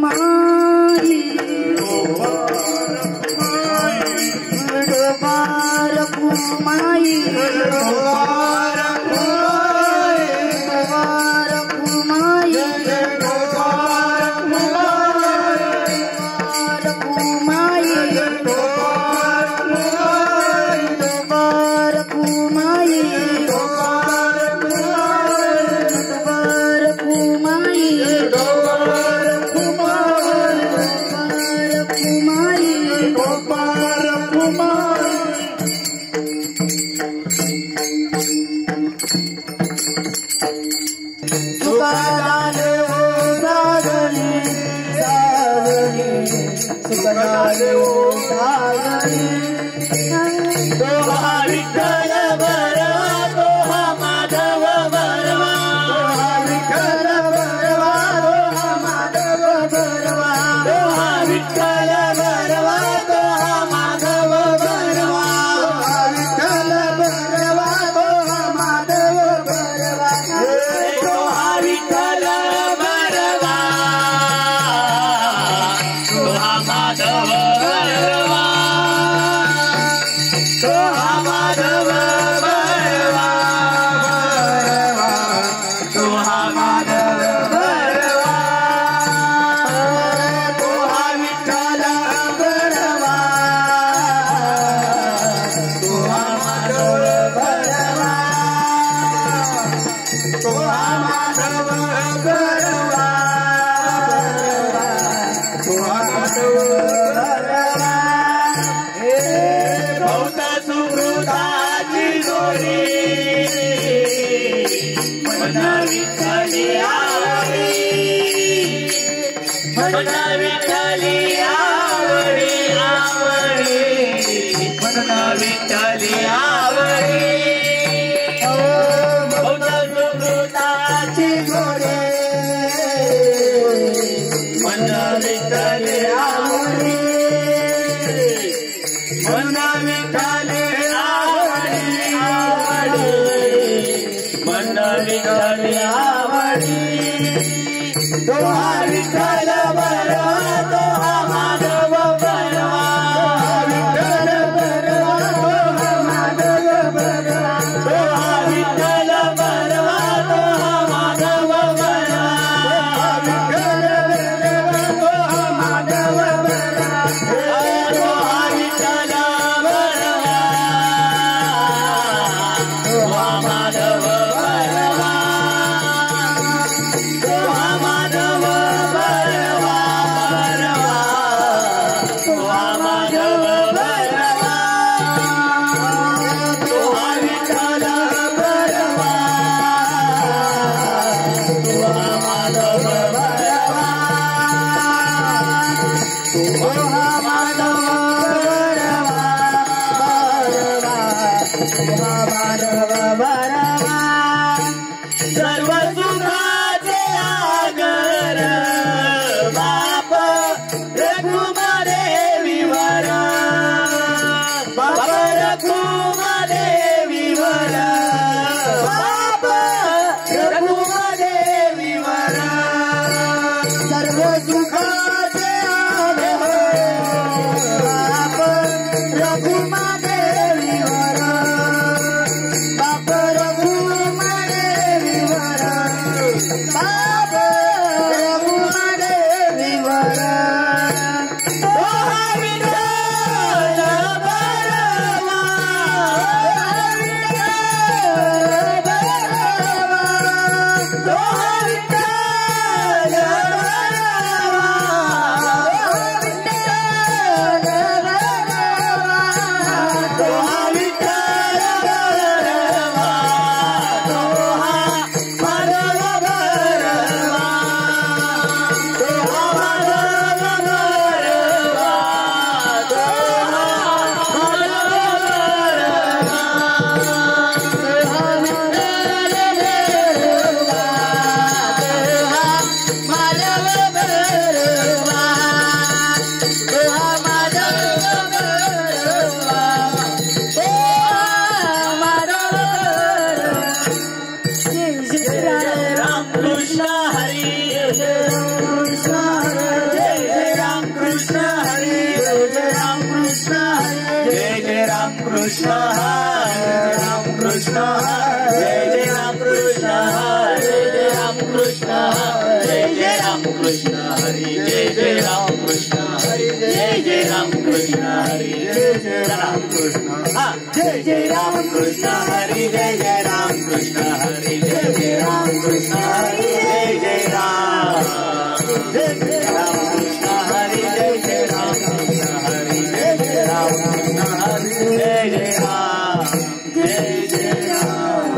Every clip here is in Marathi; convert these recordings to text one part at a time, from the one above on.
कुमारी डोबार कुमाई डोबार कुमाई कृष्ण हरे राम कृष्ण हरे जय राम कृष्ण हरे जय राम कृष्ण हरे जय राम कृष्ण हरे जय राम कृष्ण हरे जय राम कृष्ण हरे जय राम कृष्ण जय राम कृष्ण हरे जय राम कृष्ण हरे जय राम कृष्ण हरे जय राम कृष्ण हरे जय राम कृष्ण हरे जय राम कृष्ण हरे जय राम जय राम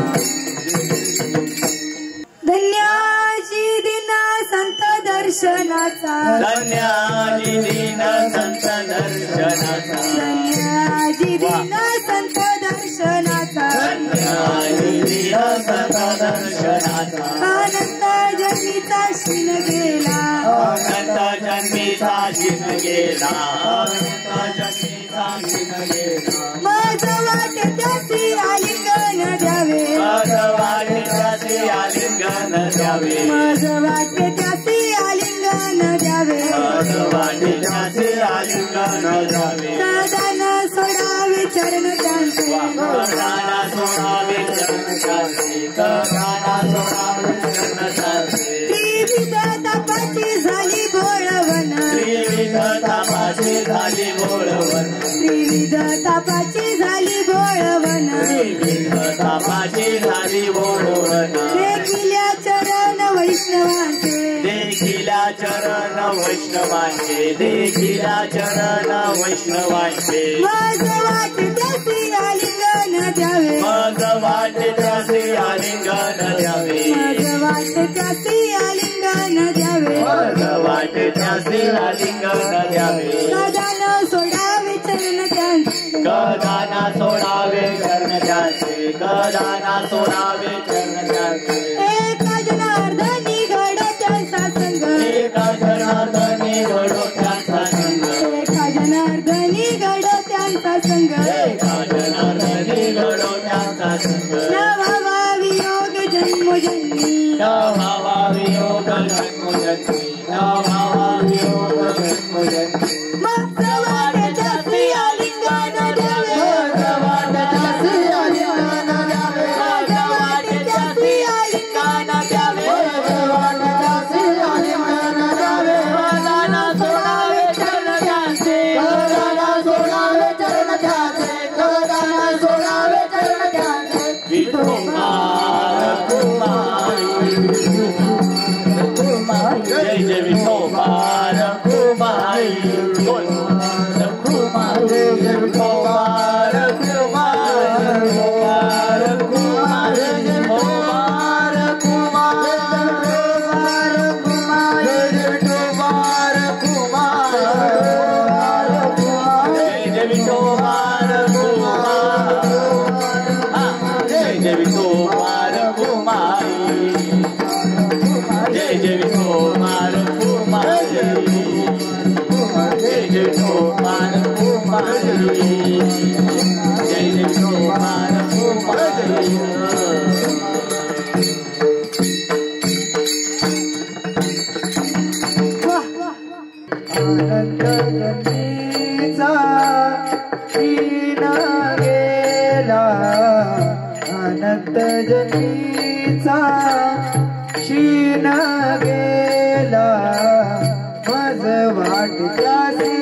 धन्याची दिन संत दर्शनाचा धन्याची दिन संत दर्शनाचा धन्याची दिन संत दर्शनाचा धन्याची दिन संत दर्शनाचा अनंत जन्मीचा शिन गेला अनंत जन्मीचा शिन गेला अनंत जन्मीचा शिन गेला माझ वाटे त्यासी आलिंगन द्यावे माझ वाटे त्यासी आलिंगन द्यावे माझ वाटे त्यासी आलिंगन द्यावे माझ वाटे त्यासी आलिंगन द्यावे दादान सोडावे चरण त्यांचे गाना सोडावे चरण त्यांचे गाना सोडावे चरण त्यांचे त्रिविध तापाची झाली बोळवण त्रिविध तापाची झाली बोळवण त्रिविध तापाची झाली बोळवण त्रिविध तापाची झाली बोळवण देखिल्या चरण वैष्णवांचे देखिला चरण वैष्णवांचे देखिला चरण वैष्णवांचे माझ वाटे त्यासी आलिंगन द्यावे मज वाटे त्यासी आलिंगन द्यावे माझ वाटे त्यासी आलिंगन द्यावे मज वाटे त्यासी आलिंगन द्यावे दादान सोडावे चरण त्यांचे गदाना सोडावे चरण त्याचे गदाना सोडावे चरण त्याचे एका जनार्दनी घड त्यांचा संग एका जनार्दनी घडो त्यांचा संग एका जनार्दनी घड त्यांचा संग एका जनार्दनी घडो त्यांचा संग नवा वियोग जन्मोजन्मी न भावा वियोग जन्मोजन्मी न भावा वियोग जन्मोजन्मी मग वाटे त्यासी आलिंगन द्यावे मज वाटे त्यासी आलिंगन द्यावे मग वाटे त्यासी आलिंगन द्यावे मज वाटे त्यासी आलिंगन द्यावे गदाना सोडावे चरण त्याचे गदाना सोडावे चरण त्याचे गदाना सोडावे चरण त्याचे विठोबार कुमारी जय जय विठोबार कुमारी बोल कुमारी विठोबार कुमारी कुमार कुमारी विठोबार कुमारी विठोबार कुमारी जय जय विठोबार कुमारी जय जय विठोबार कुमारी जय जय विठोबार कुमारी जय जय विठोबार कुमारी जय जय विठोबार कुमारी अनंत जन्मीचा क्षीण गेला अनंत जन्मीचा क्षीण गेला मज वाट त्यासी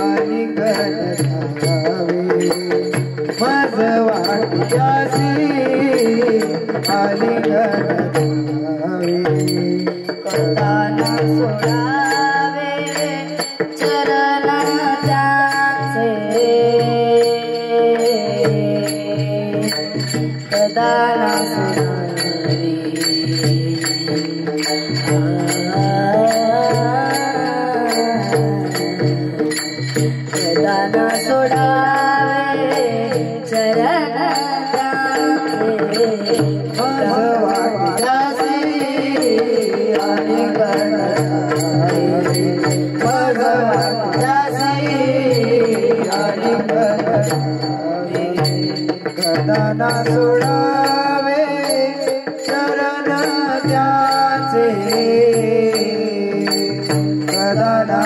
आलिंगन द्यावे मज वाट त्यासी आलिंगन द्यावे दाना सोडावे चरण त्यांचे दाना सोडावे दाना सोडावे चरण त्यांचे गदाना सोडावे चरण त्याचे गदाना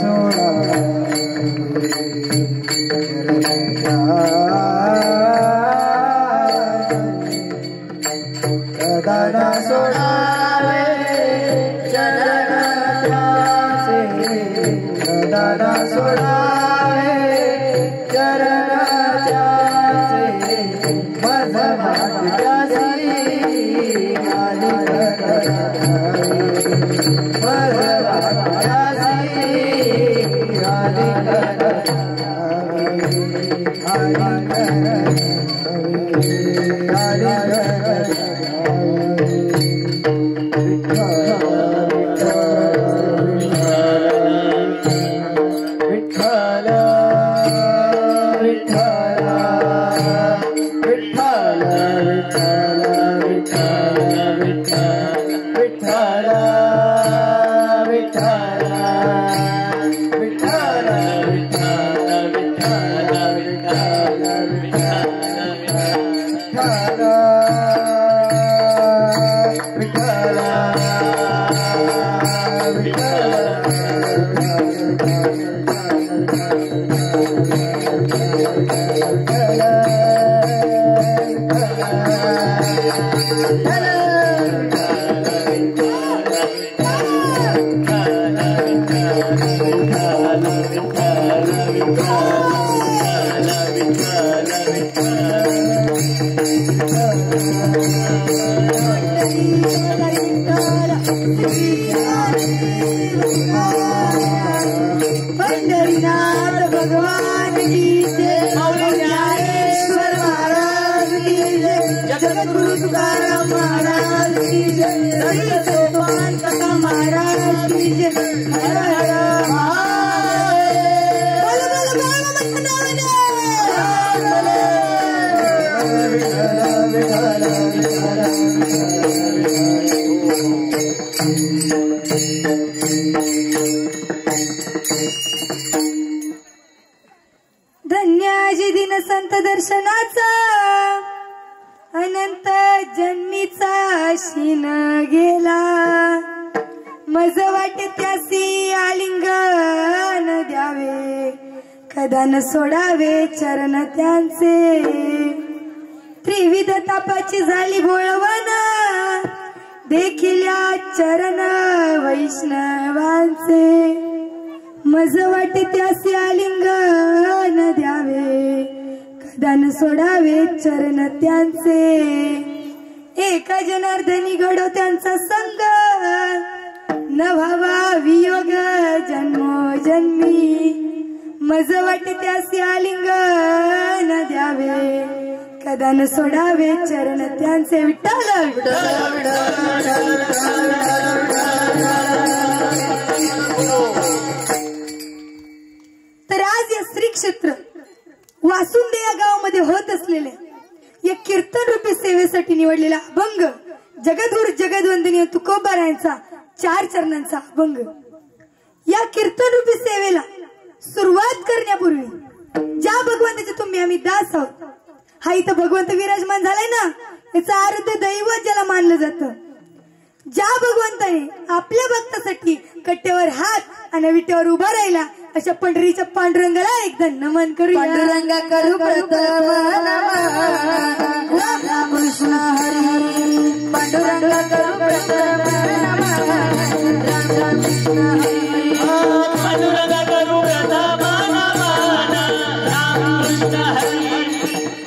सोडावे पंढरीनाथ भगवान की जय, ज्ञानेश्वर महाराज की जय, जगद्गुरु तुकाराम महाराज की जय, संत सोपान कथा महाराज की जय। हर हर महादेव। धन्याजी दिन संत दर्शनाचा, अनंत जन्मीचा शीन गेला, मज वाटे त्यासी आलिंगन द्यावे, कदा न सोडावे चरण त्यांचे, त्रिविध तापाची झाली भोळवण, देखील या चरण वैष्णवांचे, मज वाटे त्यासी आलिंगन द्यावे, कदा न सोडावे चरण त्यांचे, एका जनार्दनी घडो त्यांचा संग, न व्हावा वियोग जन्मोजन्मी, मज वाटे त्यासी आलिंगन द्यावे, कदा न सोडावे चरण त्यांचे। विठ्ठल तर आज या श्री क्षेत्र वासुंदे या गावामध्ये होत असलेल्या या कीर्तन रूपी सेवेसाठी निवडलेला अभंग जगद्गुरु जगदवंदनीय तुकोबारायांचा 4 चरणांचा अभंग। या कीर्तन रूपी सेवेला सुरुवात करण्यापूर्वी ज्या भगवंताचे तुम्ही आम्ही दास आहोत, हा इथं भगवंत विराजमान झालाय ना, याचा आराध्य दैवत ज्याला मानलं जातं, ज्या भगवंताने आपल्या भक्तासाठी कट्ट्यावर हात आणि विटेवर उभा राहिला, अशा पंढरीच्या पांडुरंगाला एकदा नमन करू। पांडुरंगा करू प्रथम नमः, कृष्ण हरी, पांडुरंगा करू प्रथम नमः, कृष्ण हरी, पांडुरंगा करू प्रथम नमः, कृष्ण हरी,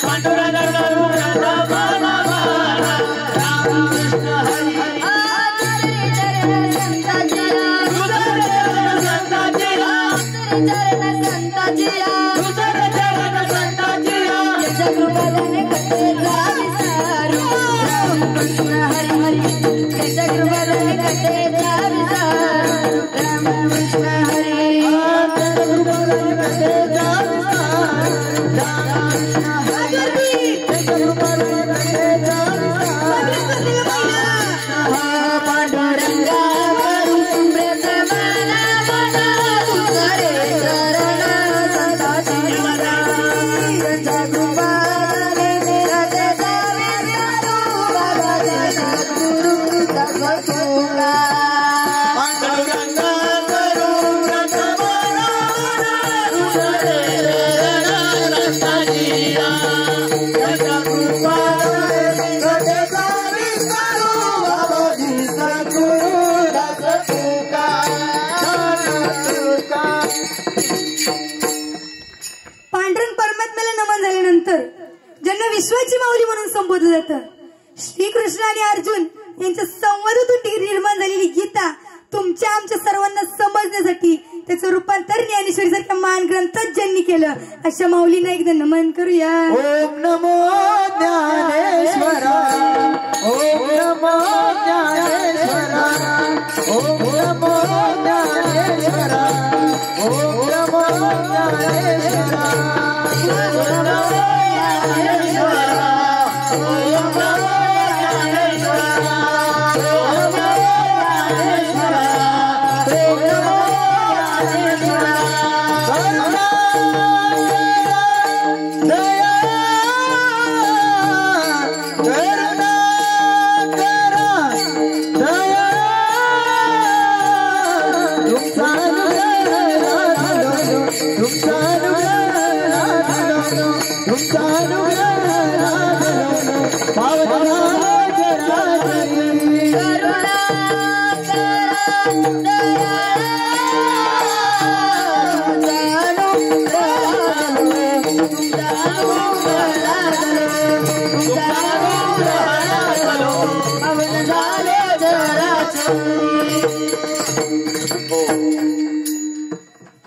पांडुरंगा करू प्रथम नमः, कृष्ण हरी। विश्वाची माऊली म्हणून संबोधलं जातं। श्रीकृष्ण आणि अर्जुन यांच्या संवादातून निर्माण झालेली गीता तुमच्या आमच्या सर्वांना समजण्यासाठी त्याचं रूपांतर ज्ञानेश्वरीसारख्या महान ग्रंथात ज्यांनी केलं, अशा माऊलींना एकदा नमन करूया। ओम नमो ज्ञानेश्वरा, ओम नमो ज्ञानेश्वरा, ओम नमो ज्ञानेश्वरा, ओम नमो ज्ञानेश्वरा, ओम नमो ज्ञानेश्वरा, ओम नमो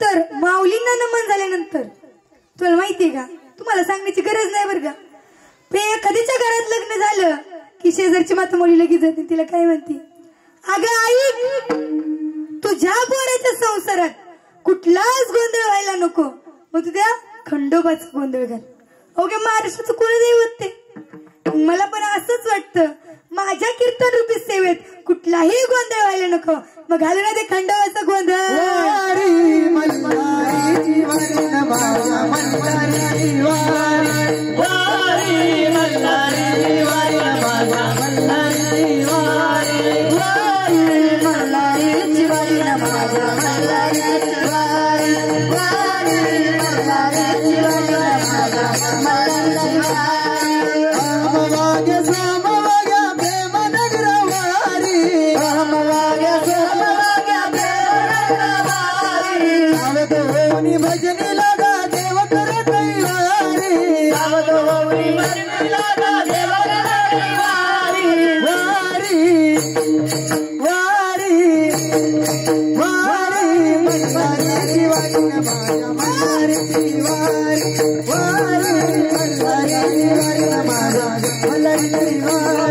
तर माऊलींना नमन झाल्यानंतर तुला माहितीये का, तुम्हाला सांगण्याची गरज नाही बरं का, एखाद्याच्या घरात लग्न झालं की शेजारची माता मुली लगेच जाते, तिला काय म्हणते, अगं आई तुझ्या पोराच्या संसारात कुठलाच गोंधळ व्हायला नको, मग तू त्या खंडोबाचा गोंधळ घाल. ओके, महाराष्ट्राचं कुलदैवत ते. मला पण असंच वाटतं, माझ्या कीर्तन रूपी सेवेत कुठलाही गोंधळ व्हायला नको, मग घालू ना ते खंडोबाचा गोंधळ. भजनी लगा देव कर कैवारी, वारी वारी वारी मल्हारी वारी माझ्या मल्हारी वारी, वारी मल्हारी वारी माझ्या मल्हारी वारी,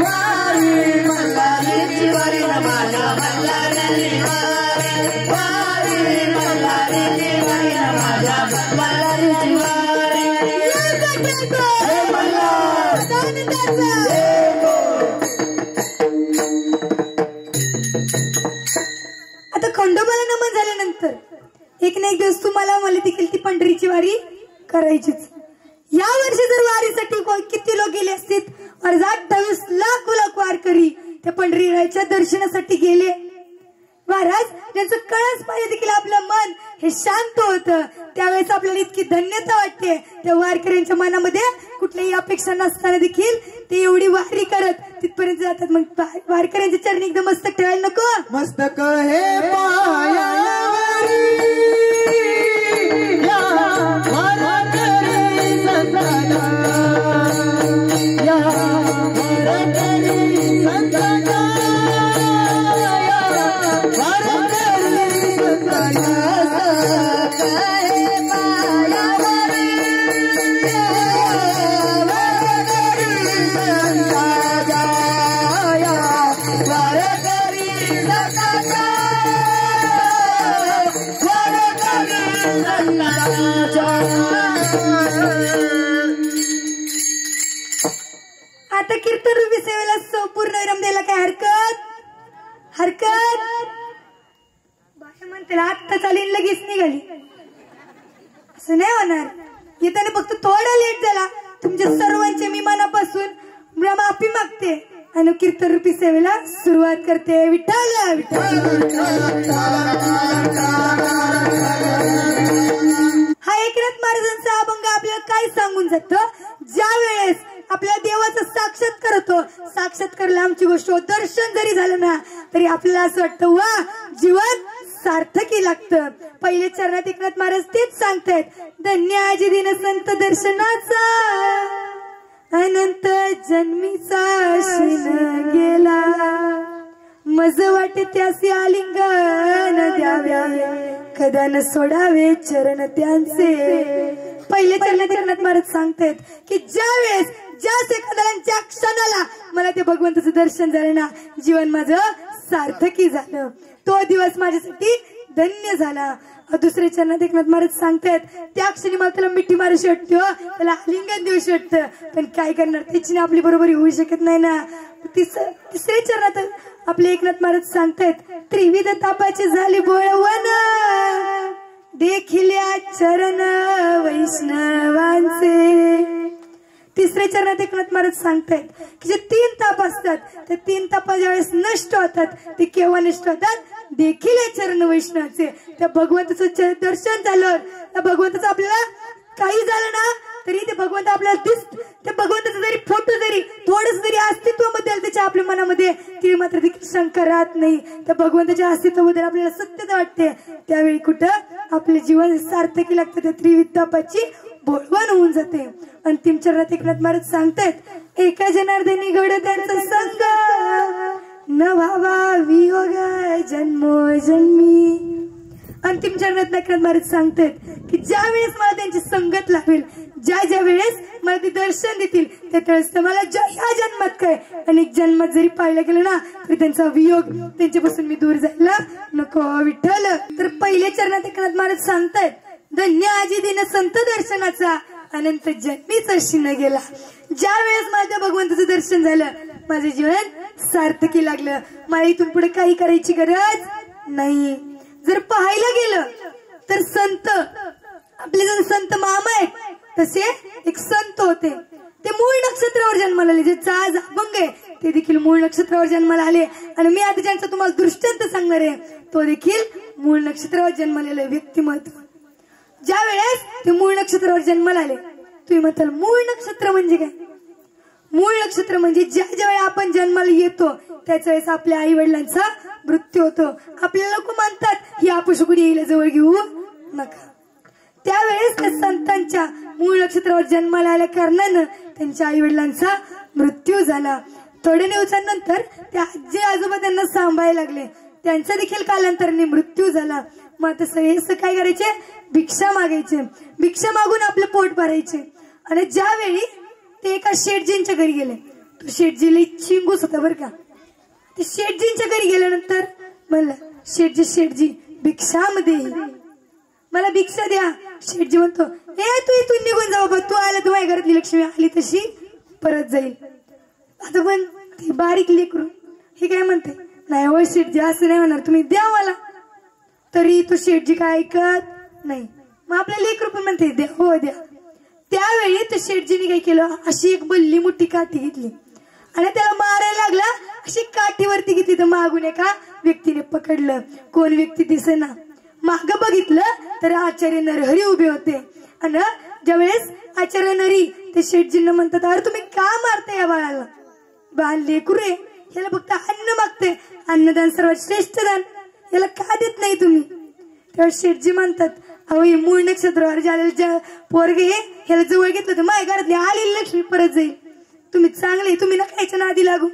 वारी मल्हारी वारी माझ्या मल्हारी वारी, वारी मल्हारी वारी माझ्या मल्हारी वारी. आता खंडोबाला नमन झाल्यानंतर एक ना एक दिवस तुम्हाला मला देखील ती पंढरीची वारी करायचीच. या वर्षी जर वारीसाठी किती लोक गेले असतील, 28 लाख वारकरी त्या पंढरीच्या दर्शनासाठी गेले. महाराज त्यांचं कळस पाहिजे देखील आपलं मन हे शांत होतं, त्यावेळेस आपल्याला इतकी धन्यता वाटते. त्या वारकऱ्यांच्या मनामध्ये कुठल्याही अपेक्षा नसताना देखील ते एवढी वारी करत तिथपर्यंत जातात. मग वारकऱ्यांच्या चरणी एकदम मस्तक ठेवायला नको, मस्तक हे पायावरी या वारकरी संतांना, या वारकरी संतांना, या वारकरी संतांना. आता कीर्तन रूपी सेवेला संपूर्ण विराम द्यायला काय हरकत बाहेर म्हणते आत्ता चालीन लगेच निघाली, असं नाही होणार. येताना फक्त थोडा लेट झाला, तुमच्या सर्वांचे मी मनापासून माफी मागते आणि कीर्तन रूपी सेवेला सुरुवात करते. विठ्ठल विठ्ठल. हा एकनाथ महाराजांचा अभंग आपल्याला काय सांगून जातो, ज्या वेळेस आपल्या देवाचा साक्षात्कार होतो, साक्षात्कारला आमची गोष्ट दर्शन जरी झालं ना तरी आपल्याला असं वाटतं वा जीवन सार्थकी लागतं. पहिले चरणात एकनाथ महाराज तेच सांगतायत, धन्य आजी दिन संत दर्शनाचा अनंत जन्मीचा शिन गेला, मज वाटे त्याचे आलिंगन द्याव्या, कदा न सोडावे चरण त्यांचे. पहिले चरणात एकनाथ महाराज सांगतायत की ज्या वेळेस ज्या सेकंदाला ज्या क्षणाला मला ते भगवंताचं दर्शन झालं ना, जीवन माझं सार्थकी झालं, तो दिवस माझ्यासाठी धन्य झाला. दुसऱ्या चरणात एकनाथ महाराज सांगतायत, त्या क्षणी मला त्याला मिठी मारूशी वाटते, त्याला आलिंगन देऊशी वाटतं, पण काय करणार, त्याची आपली बरोबरी होऊ शकत नाही ना. तिसऱ्या चरणात आपले एकनाथ महाराज सांगतायत, त्रिविध तापाची झाली बोळवण, देखिल्या चरण वैष्णवांचे. तिसऱ्या चरणात एकनाथ महाराज सांगतायत की जे 3 ताप असतात ते 3 ताप ज्यावेळेस नष्ट होतात ते केव्हा नष्ट होतात? देखील चरण वैष्णवाचे. त्या भगवंताचं दर्शन झालं, त्या भगवंताचं आपल्याला काही झालं ना तरी ते भगवंत आपल्याला त्या भगवंताचा जरी फोटो जरी थोडस जरी अस्तित्वाबद्दल त्याच्या आपल्या मनामध्ये ती मात्र देखील शंका राहत नाही. त्या भगवंताच्या अस्तित्वाबद्दल आपल्याला सत्यता वाटते. त्यावेळी कुठं आपले जीवन सार्थकी लागतं. त्या त्रिविद्यापाची बोलवण होऊन जाते. अंतिम चरणात एकनाथ महाराज सांगतायत एका जनार्दनी घड त्यांचा संग न व्हावा वियोग जन्मोजन्मी. अंतिम चरणात एकनाथ महाराज सांगतात की ज्या वेळेस मला त्यांची संगत लावेल, ज्या वेळेस मला ते दर्शन देतील त्यावेळेस मला ह्या जन्मात काय अनेक जन्मात जरी पाहिलं गेलं ना तरी त्यांचा वियोग त्यांच्यापासून मी दूर जायला नको विठ्ठल. तर पहिल्या चरणात एकनाथ महाराज सांगतायत धन्य आजी दिन संत दर्शनाचा अनंत जन्मीचा शिन गेला. ज्या वेळेस मला त्या भगवंताचं दर्शन झालं माझं जीवन सार्थकी लागलं. मला इथून पुढे काही करायची गरज नाही. जर पाहायला गेलं तर संत आपले जर संत मामा आहेत तसे एक संत होते. ते मूळ नक्षत्रावर जन्माला आले. जे आज अभंग आहे ते देखील मूळ नक्षत्रावर जन्माला आले. आणि मी आता ज्यांचा तुम्हाला दृष्टांत सांगणार आहे तो देखील मूळ नक्षत्रावर जन्मलेलं व्यक्तिमत्व. ज्या वेळेस ते मूळ नक्षत्रावर जन्माला आले तुम्ही म्हणताल मूळ नक्षत्र म्हणजे काय? मूळ नक्षत्र म्हणजे ज्या वेळेस आपण जन्माला येतो त्याच वेळेस आपल्या आई वडिलांचा मृत्यू होतो. आपल्याला लोक म्हणतात ही अपशकुनी येईल जवळ घेऊ नका. त्यावेळेस त्या संतांच्या मूळ नक्षत्रावर जन्माला आल्या कारणानं त्यांच्या आई वडिलांचा मृत्यू झाला. थोड्या दिवसांनंतर त्या आजी आजोबा त्यांना सांभाळायला लागले. त्यांचा देखील कालांतराने मृत्यू झाला. मग आता सगळे काय करायचे? भिक्षा मागायचे. भिक्षा मागून आपलं पोट भरायचे. आणि ज्यावेळी ते एका शेठजींच्या घरी गेले, तो शेठजीला चिंगूस होता बरं का. ते शेठजींच्या घरी गेल्यानंतर म्हणलं शेठजी भिक्षामध्ये मला भिक्षा द्या. शेठजी म्हणतो ए तू इथून निघून जा बाबा, तू आला तर माझ्या घरातली लक्ष्मी आली तशी परत जाईल. आता पण ती बारीक लेकरू हे काय म्हणते नाही हो शेठजी असं नाही म्हणणार, तुम्ही द्या मला. तरी तो शेठजी काय ऐकत नाही. मग आपल्या लेकरू पण म्हणते द्या हो द्या. त्यावेळी त्या शेठजीने काय केलं अशी एक बल्ली मोठी काठी घेतली आणि त्याला मारायला लागला. अशी काठीवरती घेतली तर मागून एका व्यक्तीने पकडलं. कोण व्यक्ती दिसेना. माग बघितलं तर आचार्य नरहरी उभे होते. आणि ज्यावेळेस आचार्य नरी ते शेठजींना म्हणतात अरे तुम्ही का मारताय या बाळाला? बाळ लेकरू आहे, याला फक्त अन्न मागते, अन्नदान सर्वात श्रेष्ठ दान, याला का देत नाही तुम्ही? तेव्हा शेठजी म्हणतात अहो हे मूळ नक्षत्रावर ज्या पोरगे ह्याला जवळ घेतलं तर माझ्या घरातली आलेली लक्ष्मी परत जाईल. तुम्ही चांगले, तुम्ही ना खायच्या नादी लागू.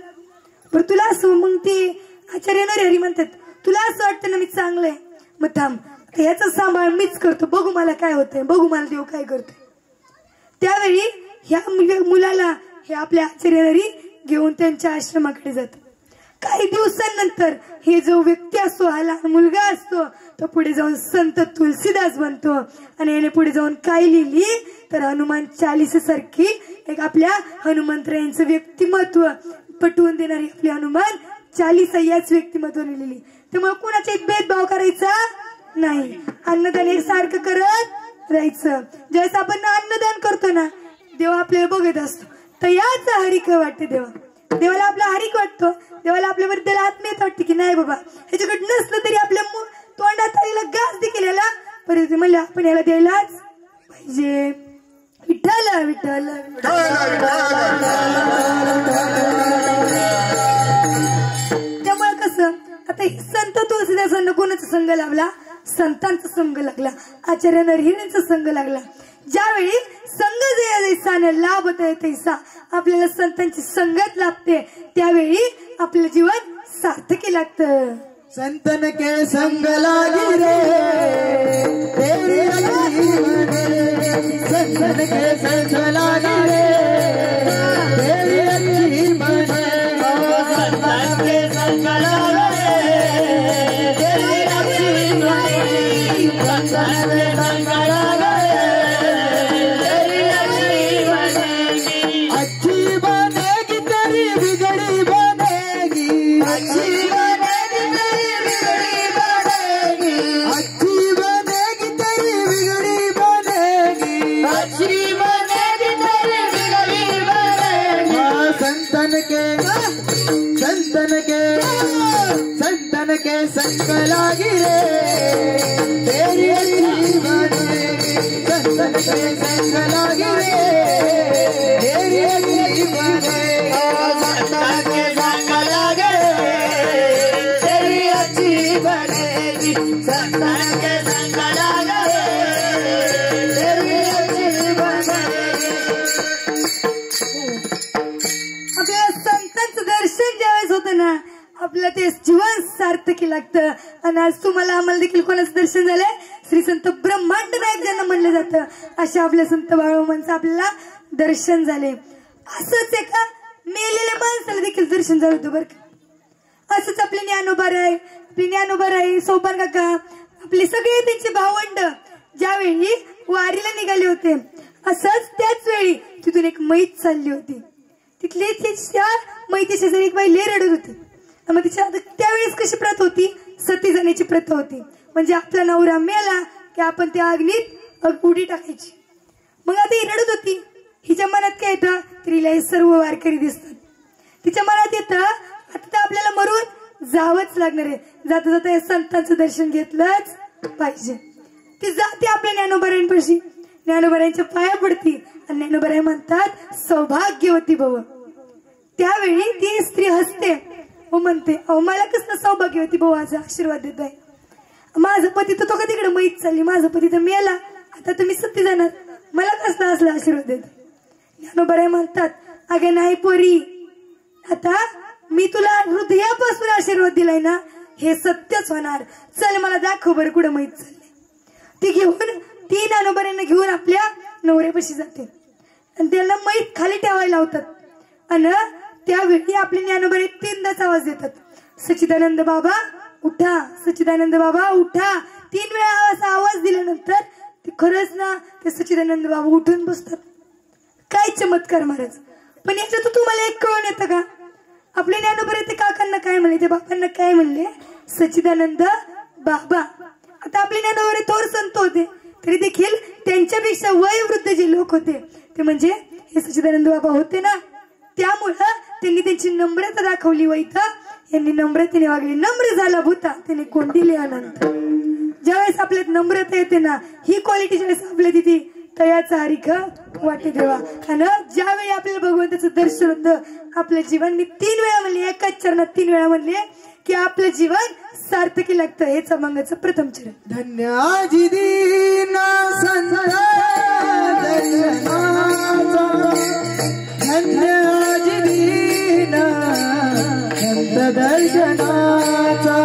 बरं तुला असं मग ते आचार्य नरहरी म्हणतात तुला असं वाटतं ना मी चांगलं आहे, मग थांब ह्याचा सांभाळ मीच करतो, बघू मला काय होतंय, बघू मला देव काय करतोय. त्यावेळी ह्या मुलाला हे आपल्या आचार्य नरहरी घेऊन त्यांच्या आश्रमाकडे जातात. काही दिवसांनंतर हे जो व्यक्ती असतो हा लहान मुलगा असतो तो पुढे जाऊन संत तुलसीदास बनतो. आणि याने पुढे जाऊन काय लिहिली तर हनुमान चालीसासारखी एक आपल्या हनुमंतरायांचं व्यक्तिमत्व पटवून देणारी आपली हनुमान चालीसा याच व्यक्तिमत्वाने लिहिली. त्यामुळे कुणाचा एक भेदभाव करायचा नाही. अन्नदान एक सारखं करत राहायचं. ज्यावेळेस आपण अन्नदान करतो ना देवा आपल्याला बघत असतो तर याच हरिक वाटते. देवाला आपला हरिक वाटतो. देवाला आपल्याबद्दल आत्मीयता वाटते की नाही बाबा ह्याच्याकडे नसलं तरी आपल्या तोंडात आलेला घास देखील याला परत म्हणलं आपण याला द्यायलाच पाहिजे. विठ्ठल विठ्ठल त्यामुळे कसं आता संत तुलसीदासांना कोणाचा संघ लागला? संतांचा संघ लागला. आचार्य नरहरींचा संघ लागला. ज्यावेळी संघ जैसा लाभत तैसा आपल्याला संतांची संगत लाभते त्यावेळी आपलं जीवन सार्थकी लागतं. संतन के संग लागी रे तेरी संतन के संग लागी रे तेरी अच्छी बने. संतन के संग लागी रे तेरी अच्छी बने. संतन के संग लागी तेरी अच्छी बनेगी. अच्छी बनेगी तेरी बिगड़ी बनेगी. अच्छी के संग लागी रे तेरी अच्छी बनेगी संतन के संग लागी रे तेरी अच्छी बनेगी संतन के संग लागे तेरी अच्छी बनेगी संतन के संग लागे तेरी अच्छी बनेगी। आपल्याला संतांचं दर्शन ज्यावेळेस होतं ना आपलं ते जीवन सार्थकी लागतं. आणि आज तुम्हाला आम्हाला देखील कोणाचं दर्शन झालंय? श्री संत ब्रह्मांड नायक ज्यांना म्हणलं जातं अशा आपल्या संत बाळूमामांचं आपल्याला दर्शन झाले. असंच एका मेलेल्या माणसाला देखील दर्शन झालं होतं बरं का. असंच आपले ज्ञानोबा राय सोपान काका आपले सगळे त्यांचे भावंड ज्यावेळी वारीला निघाले होते असंच त्याच वेळी तिथून एक मैत चालली होती. तिथले त्या मैती शेजारी एक बाई लय रडत होती. मग तिच्या त्यावेळेस कशी प्रथा होती? सती जाण्याची प्रथा होती. म्हणजे आपला नवरा मेला की आपण त्या अग्नीत उडी टाकायची. मग आता ही रडत होती. हिच्या मनात काय येतं? तिला हे सर्व वारकरी दिसतात. तिच्या मनात येतं आता तर आपल्याला मरून जावंच लागणार आहे. जाता जाता या संतांचं दर्शन घेतलंच पाहिजे. ती जाते आपल्या ज्ञानोबारायांपाशी. ज्ञानोबारायांच्या पाया पडती आणि ज्ञानोबाराय म्हणतात सौभाग्यवती भव. त्यावेळी ती स्त्री हसते व म्हणते अहो मला कसं सौभाग्यवती भाऊ आज आशीर्वाद देत आहे. माझा पती तर तो का तिकडे मैत चालली. माझा पती तर मेला. आता तुम्ही सत्य जाणार मला कसला असला आशीर्वाद देत. ज्ञानोबाराय म्हणतात अगे नाही पोरी आता मी तुला हृदयापासून आशीर्वाद दिलाय ना हे सत्यच होणार. चल मला दाखव बरं कुठं मैत चालले. ती घेऊन ती ज्ञानोबारायांना घेऊन आपल्या नवऱ्यापाशी जाते आणि त्यांना मैत खाली ठेवायला लावतात. आणि त्यावेळी आपले ज्ञानोबाई तीनदाच आवाज देतात सच्चिदानंद बाबा उठा सच्चिदानंद बाबा उठा. 3 वेळा असा आवाज दिल्यानंतर ते खरंच ना ते सच्चिदानंद बाबा उठून बसतात. काय चमत्कार महाराज. पण याच्यात तुम्हाला एक कळून येतं का? आपले ज्ञानोबाई ते काकांना काय म्हणले ते बाबांना काय म्हणले? सच्चिदानंद बाबा. आता आपले ज्ञानोबाई थोर संत होते तरी देखील त्यांच्यापेक्षा वयोवृद्ध जे लोक होते ते म्हणजे हे सच्चिदानंद बाबा होते ना. त्यामुळं त्यांनी त्यांची नम्रता दाखवली. व इथं यांनी नम्रतेने वागले. नम्र झाला भूता त्याने कोंडिले अनंत. ज्यावेळेस आपल्यात नम्रता येते ना ही क्वालिटी ज्यावेळेस आपल्या तिथे तयाचा हरिख वाटे देवा. आणि ज्यावेळी आपल्याला भगवंताचं दर्शन होतं आपलं जीवन मी 3 वेळा म्हणले एकाच चरणात 3 वेळा म्हणले की आपलं जीवन सार्थकी लागतं. हेच अभंगाचं प्रथम चरण. धन्याजी दीना संत दर्शनाचा धन्याजी दीना संत दर्शनाचा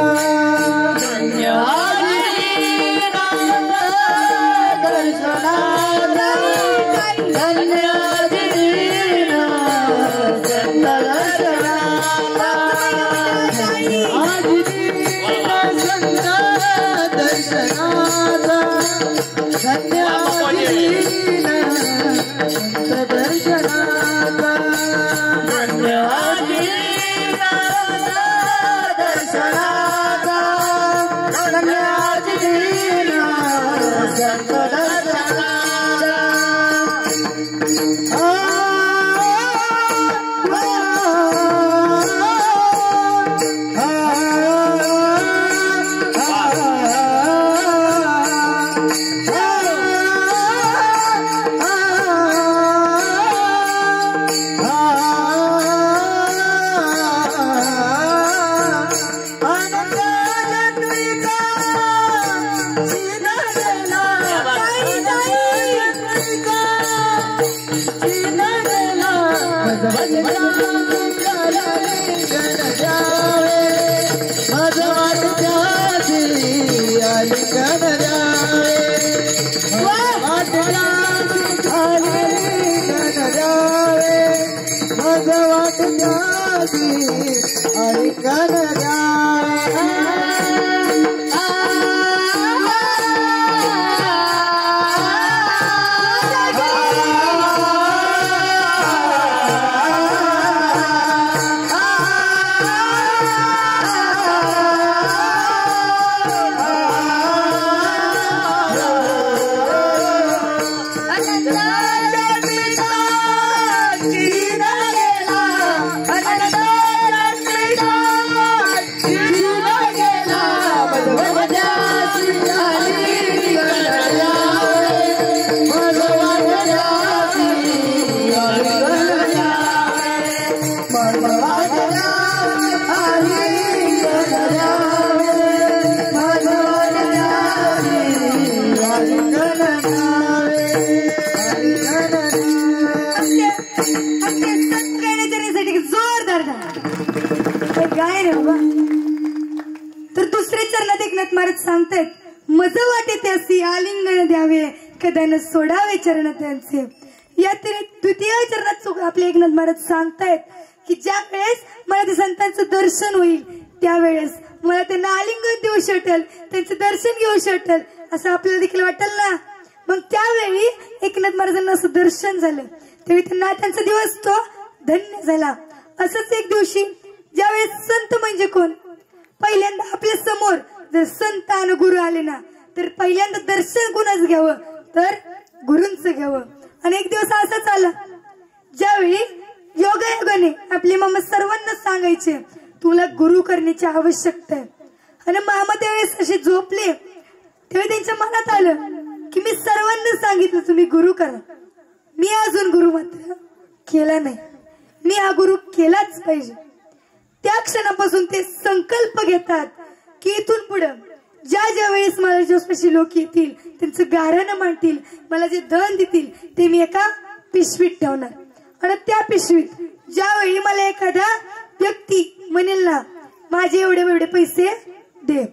एकनाथ महाराज सांगतायत मज वाटे त्यासी आलिंगन द्यावे कदान सोडावे चरण त्यांचे. या द्वितीय चरणात आपले एकनाथ महाराज सांगतायत की ज्या वेळेस मला ते संतांचं दर्शन होईल त्यावेळेस मला त्यांना आलिंगन देऊ शकेल, त्यांचं दर्शन घेऊ शकेल असं आपल्याला देखील वाटेल ना. मग त्यावेळी एकनाथ महाराजांना असं दर्शन झालं, त्यावेळी त्यांना त्यांचा दिवस तो धन्य झाला. असंच एक दिवशी ज्यावेळेस संत म्हणजे कोण, पहिल्यांदा आपल्या समोर जर संत आणि गुरु आले ना तर पहिल्यांदा दर्शन कुणाच घ्यावं तर गुरूंचं घ्यावं. आणि एक दिवस असाच आला ज्यावेळी योगायोगाने आपले मामा सर्वांना सांगायचे तुला गुरु करण्याची आवश्यकता आहे. आणि मामा त्यावेळेस असे झोपले, तेव्हा त्यांच्या मनात आलं की मी सर्वांना सांगितलं तुम्ही गुरु करा, मी अजून गुरु मात्र केला नाही, मी हा गुरु केलाच पाहिजे. त्या क्षणापासून ते संकल्प घेतात की इथून पुढे ज्या वेळेस मला जोशी लोक येतील त्यांचं गारणं मांडतील, मला जे धन देतील ते मी एका पिशवीत ठेवणार. आणि त्या पिशवीत ज्यावेळी मला एखादा व्यक्ती म्हणेल ना माझे एवढे एवढे पैसे दे,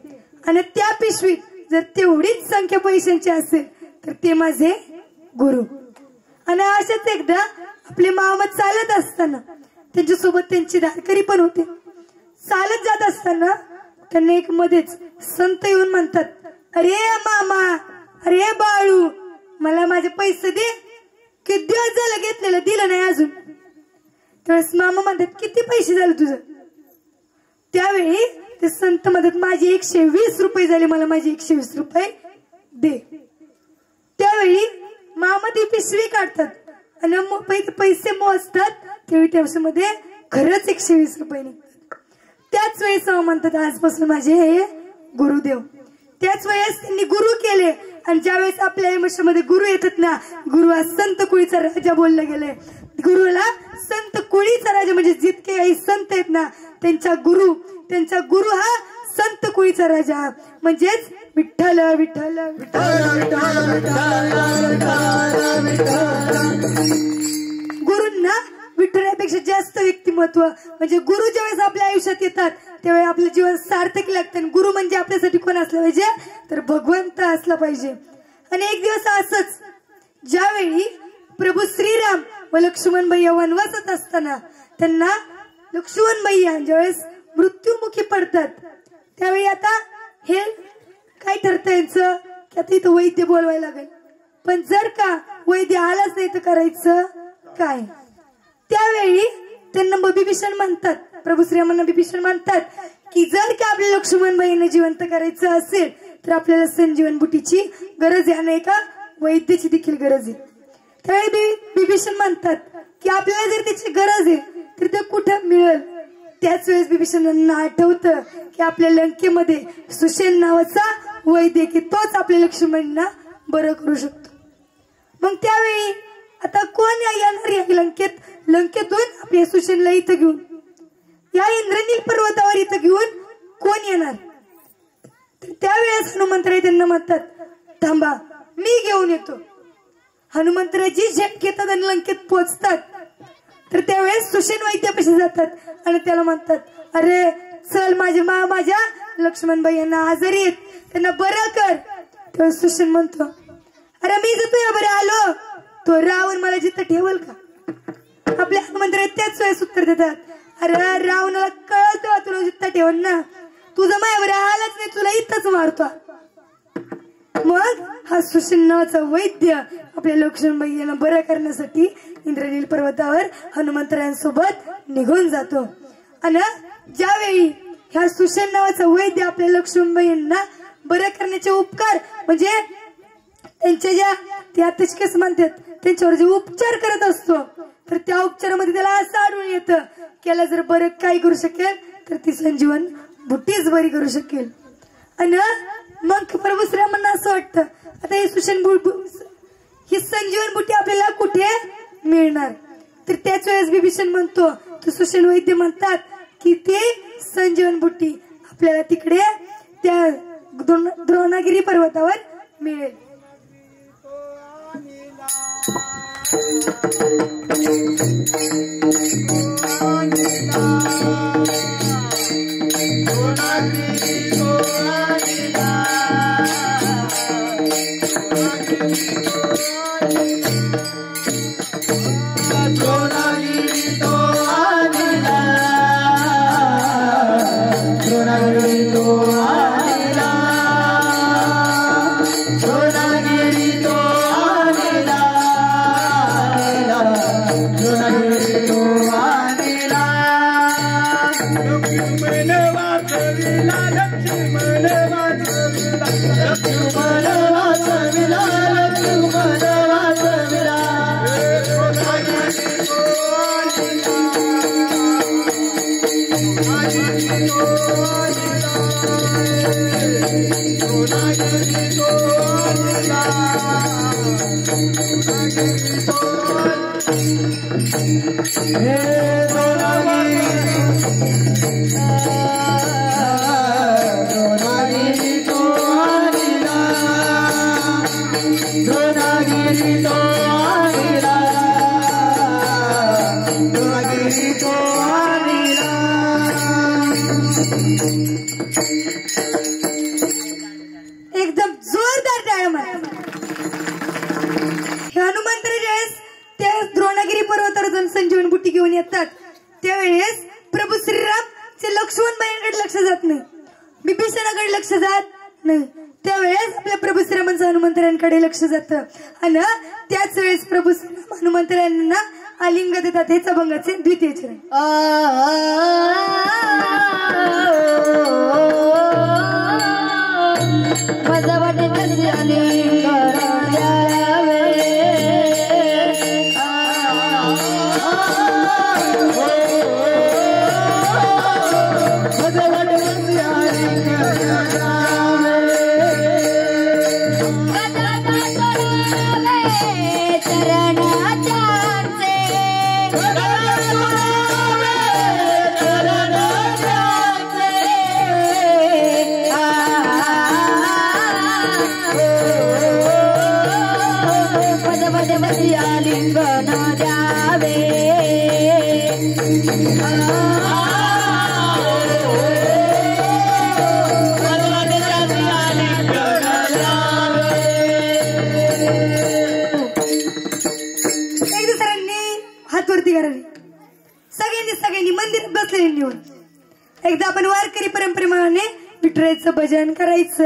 आणि त्या पिशवीत जर तेवढीच संख्या पैशांची असेल तर ते माझे गुरु. आणि अशाच एकदा आपले मामा चालत असताना त्यांच्यासोबत त्यांची दारकरी पण होते. चालत जात असताना त्यांना एक मध्येच संत येऊन म्हणतात अरे मामा, अरे बाळू, मला माझे पैसे दे, किती दिवस झालं घेतलेलं दिलं नाही अजून. त्यावेळेस मामा म्हणतात किती पैसे झाले तुझं. त्यावेळी ते संत म्हणतात माझे 120 रुपये झाले, मला माझे 120 रुपये दे. त्यावेळी मामा ती पिशवी काढतात आणि पैसे मोजतात, त्यावेळी त्यामध्ये खरंच 120 रुपये निघतात. त्याच वेळेस म्हणतात आजपासून माझे हे गुरुदेव. त्याच वेळेस त्यांनी गुरु केले. आणि ज्यावेळेस आपल्या आयुष्यामध्ये गुरु येतात ना, गुरु हा संत कुळीचा राजा बोललं गेलंय. गुरुला संत कुळीचा राजा म्हणजे जितके काही संत आहेत ना त्यांचा गुरु हा संत कुळीचा राजा म्हणजेच विठ्ठल विठ्ठल गुरूंना विठ्ठलापेक्षा जास्त व्यक्तिमत्व म्हणजे गुरु ज्यावेळेस आपल्या आयुष्यात येतात त्यावेळेस आपलं जीवन सार्थक लागतं. गुरु म्हणजे आपल्यासाठी कोण असलं पाहिजे तर भगवंत असला पाहिजे. आणि एक दिवस असंच ज्यावेळी प्रभू श्रीराम व लक्ष्मण भैया वनवासात असताना त्यांना लक्ष्मण भैया ज्यावेळेस मृत्युमुखी पडतात त्यावेळी आता हे काय ठरतं यांचं की आता इथं वैद्य बोलवायला लागेल, पण जर का वैद्य आलाच नाही तर करायचं काय. त्यावेळी त्यांना विभीषण म्हणतात, प्रभू श्रीरामांना विभीषण म्हणतात की जर का आपल्या लक्ष्मण भाईंना जिवंत करायचं असेल तर आपल्याला संजीवन बुटीची गरज आहे आणि एका वैद्याची देखील गरज आहे. त्यावेळी विभीषण म्हणतात की आपल्याला जर त्याची गरज आहे तर ते कुठं मिळेल. त्याच वेळेस विभीषणांना आठवतं की आपल्या लंकेमध्ये सुषेण नावाचा वैद्य की तोच आपल्या लक्ष्मणांना बरं करू शकतो. मग त्यावेळी आता कोण येणार या लंकेतून आपल्या सुषेणला इथं घेऊन या इंद्रनील पर्वतावर इथं घेऊन कोण येणार. तर त्यावेळेस हनुमंतराय त्यांना म्हणतात थांबा मी घेऊन येतो. हनुमंतरायची झेप घेतात आणि लंकेत पोहोचतात. तर त्यावेळेस सुषेण वैद्यापाशी जातात आणि त्याला म्हणतात अरे चल माझ्या लक्ष्मण भाई यांना आजारी आहेत त्यांना बरं कर. तेव्हा सुषेण म्हणतो अरे मी जर तुझ्या बरं आलो तो रावण मला जिथं ठेवल का. आपल्या हनुमंतराय त्याच वेळेस उत्तर देतात अरे रावणाला कळत तुला जिथं ठेवल ना, तुझं माझ्यावर आलाच नाही तुला इथंच मारतो. मग हा सुषेण नावाचा वैद्य आपल्या लक्ष्मण यांना बरं करण्यासाठी इंद्रनील पर्वतावर हनुमंतरायांसोबत निघून जातो. आणि ज्यावेळी ह्या सुषेण नावाचा वैद्य आपल्या लक्ष्मण यांना बरं करण्याचे उपकार म्हणजे त्यांच्या ज्या ते आतचकेस म्हणतात त्यांच्यावर जे उपचार करत असतो तर त्या उपचारामध्ये त्याला असं आढळून येतं की याला जर बरं काय करू शकेल तर ती संजीवन बुटीच बरी करू शकेल. आणि मग प्रभू श्रीरामांना असं वाटतं आता ही संजीवन बुटी आपल्याला कुठे मिळणार. तर त्याच वेळेस विभीषण म्हणतो तो सुषेण वैद्य म्हणतात की ते संजीवन बुटी आपल्याला तिकडे त्या द्रोणागिरी पर्वतावर मिळेल. सोनागिरी एकदम जोरदार टाळ्या मारा. हे हनुमंतरी ज्यावेळेस त्या द्रोणागिरी पर्वतावर जाऊन संजीवन बुट्टी घेऊन येतात त्यावेळेस प्रभू श्रीरामचे लक्ष्मणबाईंकडे लक्ष जात नाही, विभीषणाकडे लक्ष जात नाही. त्यावेळेस आपल्या प्रभू श्रीरामांचं हनुमंतरांकडे लक्ष जातं आणि त्याच वेळेस प्रभू श्रीराम हनुमंतरांना आलिंग देतात. हेच अभंगाचे द्वितीय चरण. माझा वाटे कशी आली सगळ्यांनी मंदिरात बसलेली निवड. एकदा आपण वारकरी परंपरेप्रमाणे विठुरायाचं भजन करायचं.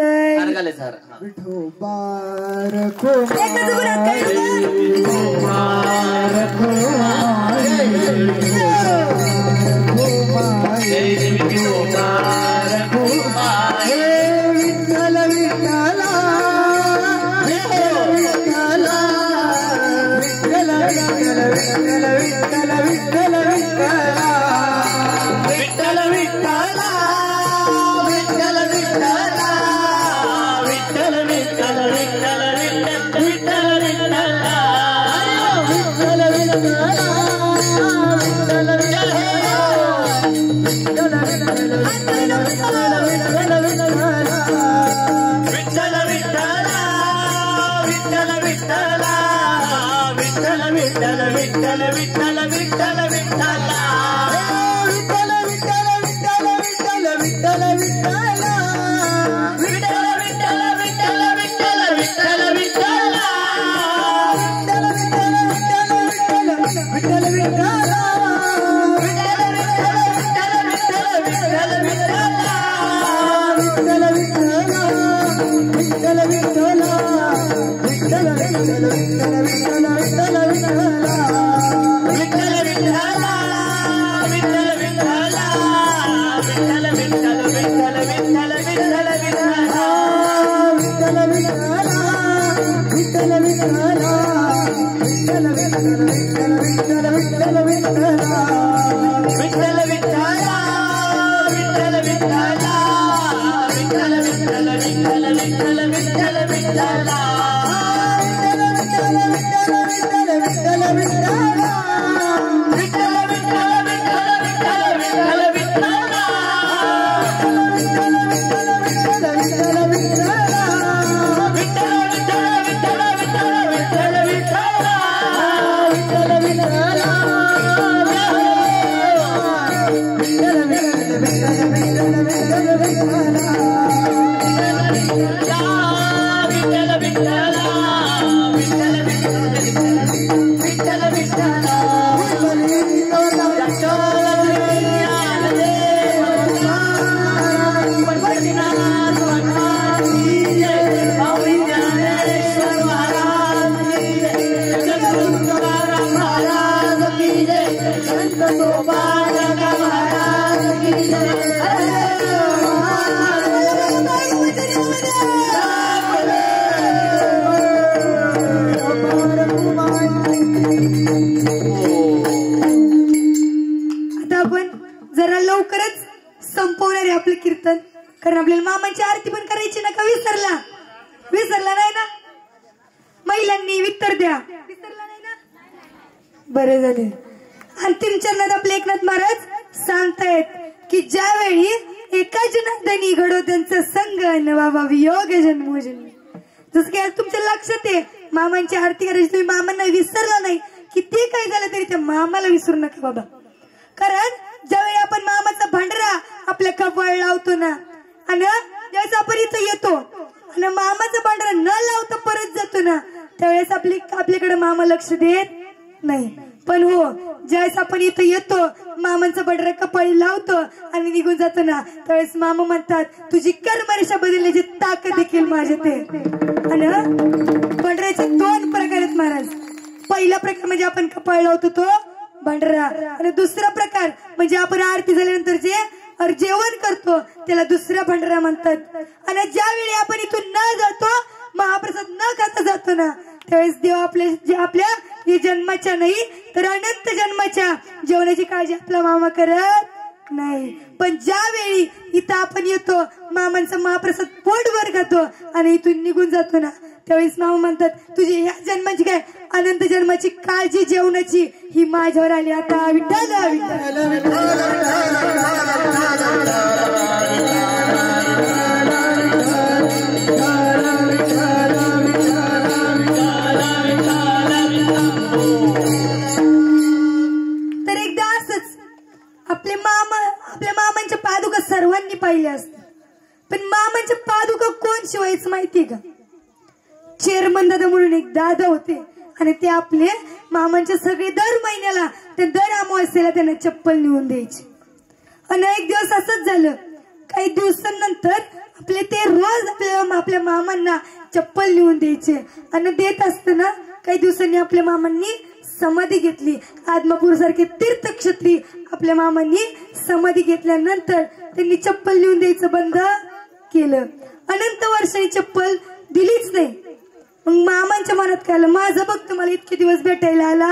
विठ्ठल का विसरला? विसरला नाही ना? महिलांनी उत्तर द्या. विसरला नाही ना? बरे झाले. अंतिम चरणात आपले एकनाथ महाराज सांगतायत की ज्यावेळी एका जनार्दनी घडो त्यांचा संग नवा वियोग जन्मोजन्मी. जसं की आज तुमच्या लक्षात आहे मामांची आरती करायची, तुम्ही मामांना विसरला नाही, किती काही झालं तरी त्या मामाला विसरू नका बाबा. कारण ज्यावेळी आपण मामाचा भांडरा आपल्या कपाळ लावतो ना, आणि ज्यावेळेस आपण इथं येतो आणि मामाचा भांडरा न लावता परत जातो ना, त्यावेळेस आपल्याकडे मामा लक्ष देत नाही. पण हो, ज्यावेळेस आपण इथं येतो मामांचा भांडरा कपाळी लावतो आणि निघून जातो ना, त्यावेळेस मामा म्हणतात तुझी कर्मरेषा बदलण्याची ताकद देखील माझ्यात आहे. आणि भांडऱ्याचे 2 प्रकार आहेत महाराज. पहिला प्रकार म्हणजे आपण कपाळ लावतो तो भांडरा, आणि दुसरा प्रकार म्हणजे आपण आरती झाल्यानंतर जे जेवण करतो त्याला दुसरा भांडरा म्हणतात. आणि ज्यावेळी आपण इथून न जातो, महाप्रसाद न खाता जातो ना, त्यावेळेस देव आपल्या जन्माच्या नाही तर अनंत जन्माच्या जेवणाची काळजी आपला मामा करत नाही. पण ज्यावेळी इथं आपण येतो, मामांचा महाप्रसाद पोटभर खातो आणि इथून निघून जातो ना, त्यावेळेस मामा म्हणतात तुझी ह्या जन्माची काय अनंत जन्माची काळजी जेवणाची ही माझ्यावर आली. आता विठ्ठल तर एकदा असंच आपल्या मामांच्या पादुका सर्वांनी पाहिल्या असतात, पण मामांच्या पादुका कोण शिवायचं माहितीये का? चेअरमन दादा म्हणून एक दादा होते, आणि ते आपले मामांच्या सगळे दर महिन्याला ते दर अमावस्येला त्यांना चप्पल नेऊन द्यायचे. आणि एक दिवस असंच झालं, काही दिवसांनंतर ते रोज आपल्या मामांना चप्पल नेऊन द्यायचे. आणि देत असताना काही दिवसांनी आपल्या मामांनी समाधी घेतली. आदमापूर सारखे तीर्थक्षेत्री आपल्या मामांनी समाधी घेतल्यानंतर त्यांनी चप्पल नेऊन द्यायचं बंद केलं. अनंत वर्षांनी चप्पल दिलीच नाही. मग मामांच्या मनात काय आलं, माझं बघतो मला इतके दिवस भेटायला आला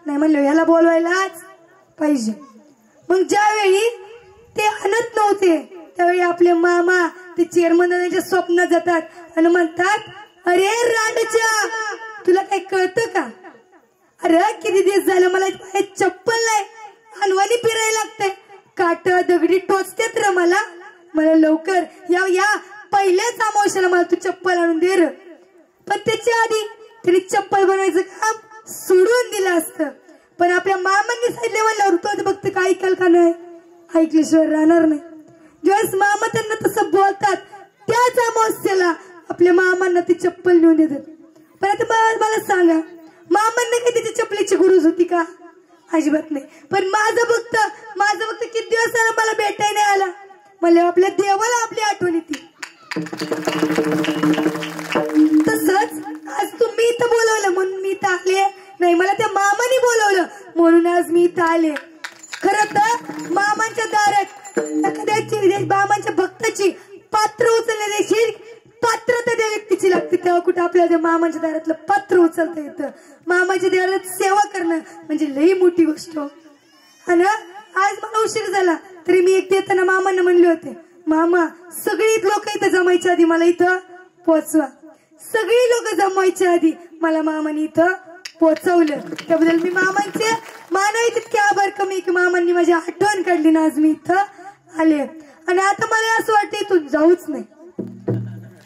नाही, म्हणलं याला बोलवायलाच पाहिजे. मग ज्यावेळी ते आणत नव्हते त्यावेळी आपले मामा ते चेअरमन दादांच्या स्वप्नात जातात आणि म्हणतात, अरे रांडच्या तुला काही कळतं का? अरे किती दिवस झालं मला चप्पल नाही, हलवानी फिरायला लागतंय, काट दगडी टोचतेत र मला लवकर या पहिल्याच अमावस्येला मला तू चप्पल आणून दे र. पण त्याच्या आधी त्यांनी चप्पल बनवायचं काम सोडून दिलं असतं. पण आपल्या मामांनी सांगितलं म्हणल्यावर तो बघत काय ऐकाल का नाही, ऐकल्याशिवाय राहणार नाही. ज्यावेळेस मामा त्यांना तसं बोलतात त्याच अमावस्येला आपल्या मामांना ती चप्पल नेऊन देतात. पण आता मला सांगा, मामांना काही त्याची चप्पलीची गरज होती का? अजिबात नाही. पण माझं फक्त किती दिवस झाला मला भेटायला नाही आला, मला आपल्या देवाला आपली आठवण येते. तसंच आज तुम्ही इथं बोलवलं म्हणून मी इथं आले नाही, मला त्या मामाने बोलवलं म्हणून आज मी इथं आले. खरं तर मामांच्या दारात एखाद्या मामांच्या भक्ताची पात्र उचलण्याची पात्रता त्या व्यक्तीची लागते, तेव्हा कुठं आपल्याला मामांच्या दारातलं पात्र उचलता येतं. मामाच्या दारात सेवा करणं म्हणजे लई मोठी गोष्ट. आणि आज मला उशीर झाला तरी मी एक देताना मामांना म्हणले होते, मामा सगळी लोक इथं जमायच्या आधी मला इथं पोहोचवा. सगळी लोक जमवायच्या आधी मला मामांनी इथं पोहोचवलं. त्याबद्दल मी मामांचे मानवी तितके आभार कमी की मामांनी माझी आठवण काढली ना, आज मी इथं आले. आणि आता मला असं वाटतं इथून जाऊच नाही.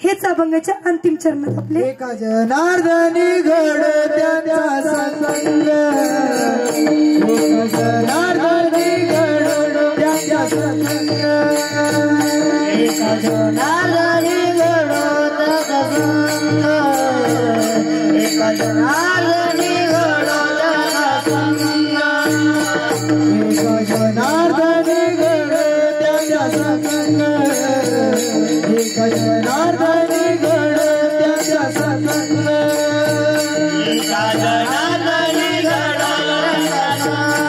हेच अभंगाच्या अंतिम चरणात आपले एका जनार्दनी घड त्यांचा संग, एका जनार्दनी घड त्यांचा संग, एका जनार्दनी घड त्यांचा संग, एका जनार्दनी घड त्यांचा संग, एका जनार्दनी घड त्यांचा संग, एका जनार्दनी घड त्याच्या संग, एका जनार्दनी घड त्याच्या संग,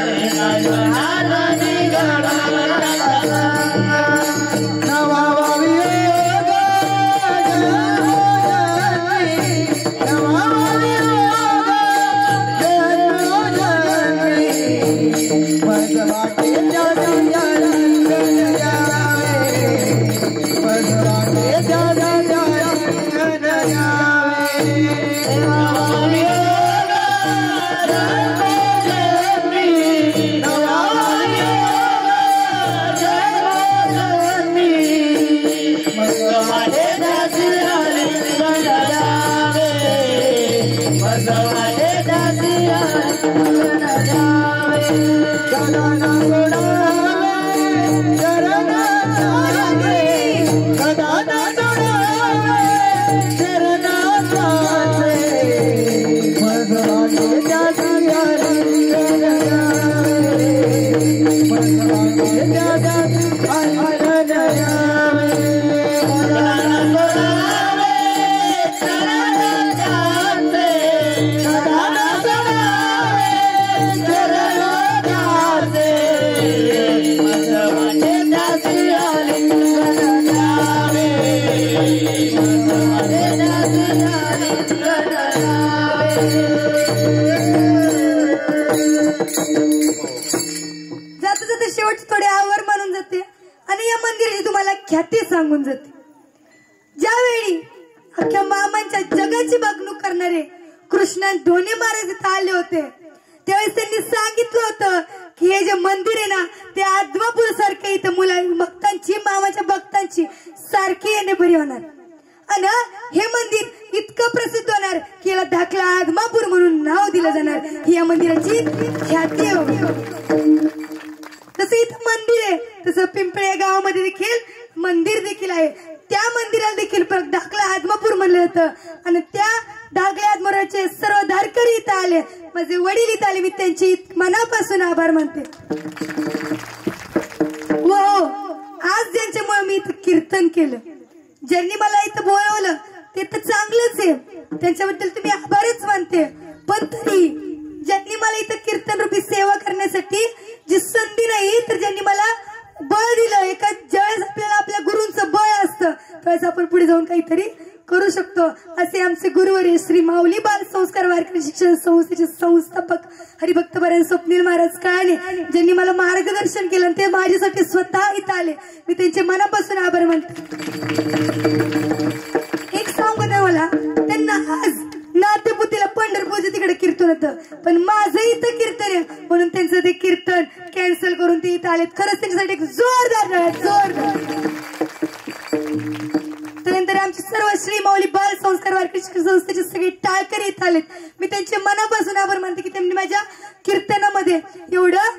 एका जनार्दनी घड त्याच्या संग. नवा वियोग जन्मोजन्मी, नवा वियोग जन्मोजन्मी, माझ वाटेच्या ज्यावेळी अख्ख्या मामांच्या जगाची बघणूक करणारे कृष्ण ढोणे महाराज इथं आले होते त्यावेळेस त्यांनी सांगितलं होतं की हे जे मंदिर आहे ना ते आदमापूर सारखे इथं भक्तांची मामाच्या भक्तांची सारखी येणे बरी होणार आणि हे मंदिर इतकं प्रसिद्ध होणार की याला धाकला आदमापूर म्हणून नाव दिलं जाणार ही या मंदिराची ख्याती आहे. तसं इथं मंदिर आहे तसं पिंपळे या गावामध्ये देखील मंदिर देखील आहे. त्या मंदिराला देखील धाकला आदमापूर म्हणलं जातं आणि त्या धाकल्या आदमापूरचे सर्व धारकरी इथं आले माझे वडील इथं आले मी त्यांचे मनापासून आभार मानते. हो आज ज्यांच्यामुळे मी इथं कीर्तन केलं ज्यांनी मला इथं बोलवलं ते तर चांगलंच आहे त्यांच्याबद्दल तुम्ही आभारच मानते पण तरी ज्यांनी मला इथं कीर्तन रूपी सेवा करण्यासाठी जी संधी नाही तर ज्यांनी मला बळ दिलं एका ज्यावेळेस आपल्याला आपल्या गुरूंचं बळ असतं त्यावेळेस आपण पुढे जाऊन काहीतरी करू शकतो असे आमचे गुरुवर्य श्री माऊली बाल संस्कार वारकरी शिक्षण संस्थेचे संस्थापक हरिभक्तपरायण स्वप्नील महाराज काळाने ज्यांनी मला मार्गदर्शन केलं ते माझ्यासाठी स्वतः इथं आले मी त्यांचे मनापासून आभार मानते. एक सांगू ना मला त्यांना आज नातेपुतीला पंढरपूरच्या तिकडे कीर्तन होतं पण माझं इथं कीर्तन आहे म्हणून त्यांचं ते कीर्तन कॅन्सल करून ते इथं आलेत. खरंच त्यांच्यासाठी एक जोरदार त्यानंतर आमचे सर्व श्री माऊली बाल संस्कार वारकरी शिक्षण संस्थेचे सगळे टाळकरी इथं आलेत मी त्यांचे मनापासून आभार मानते की त्यांनी माझ्या कीर्तनामध्ये एवढं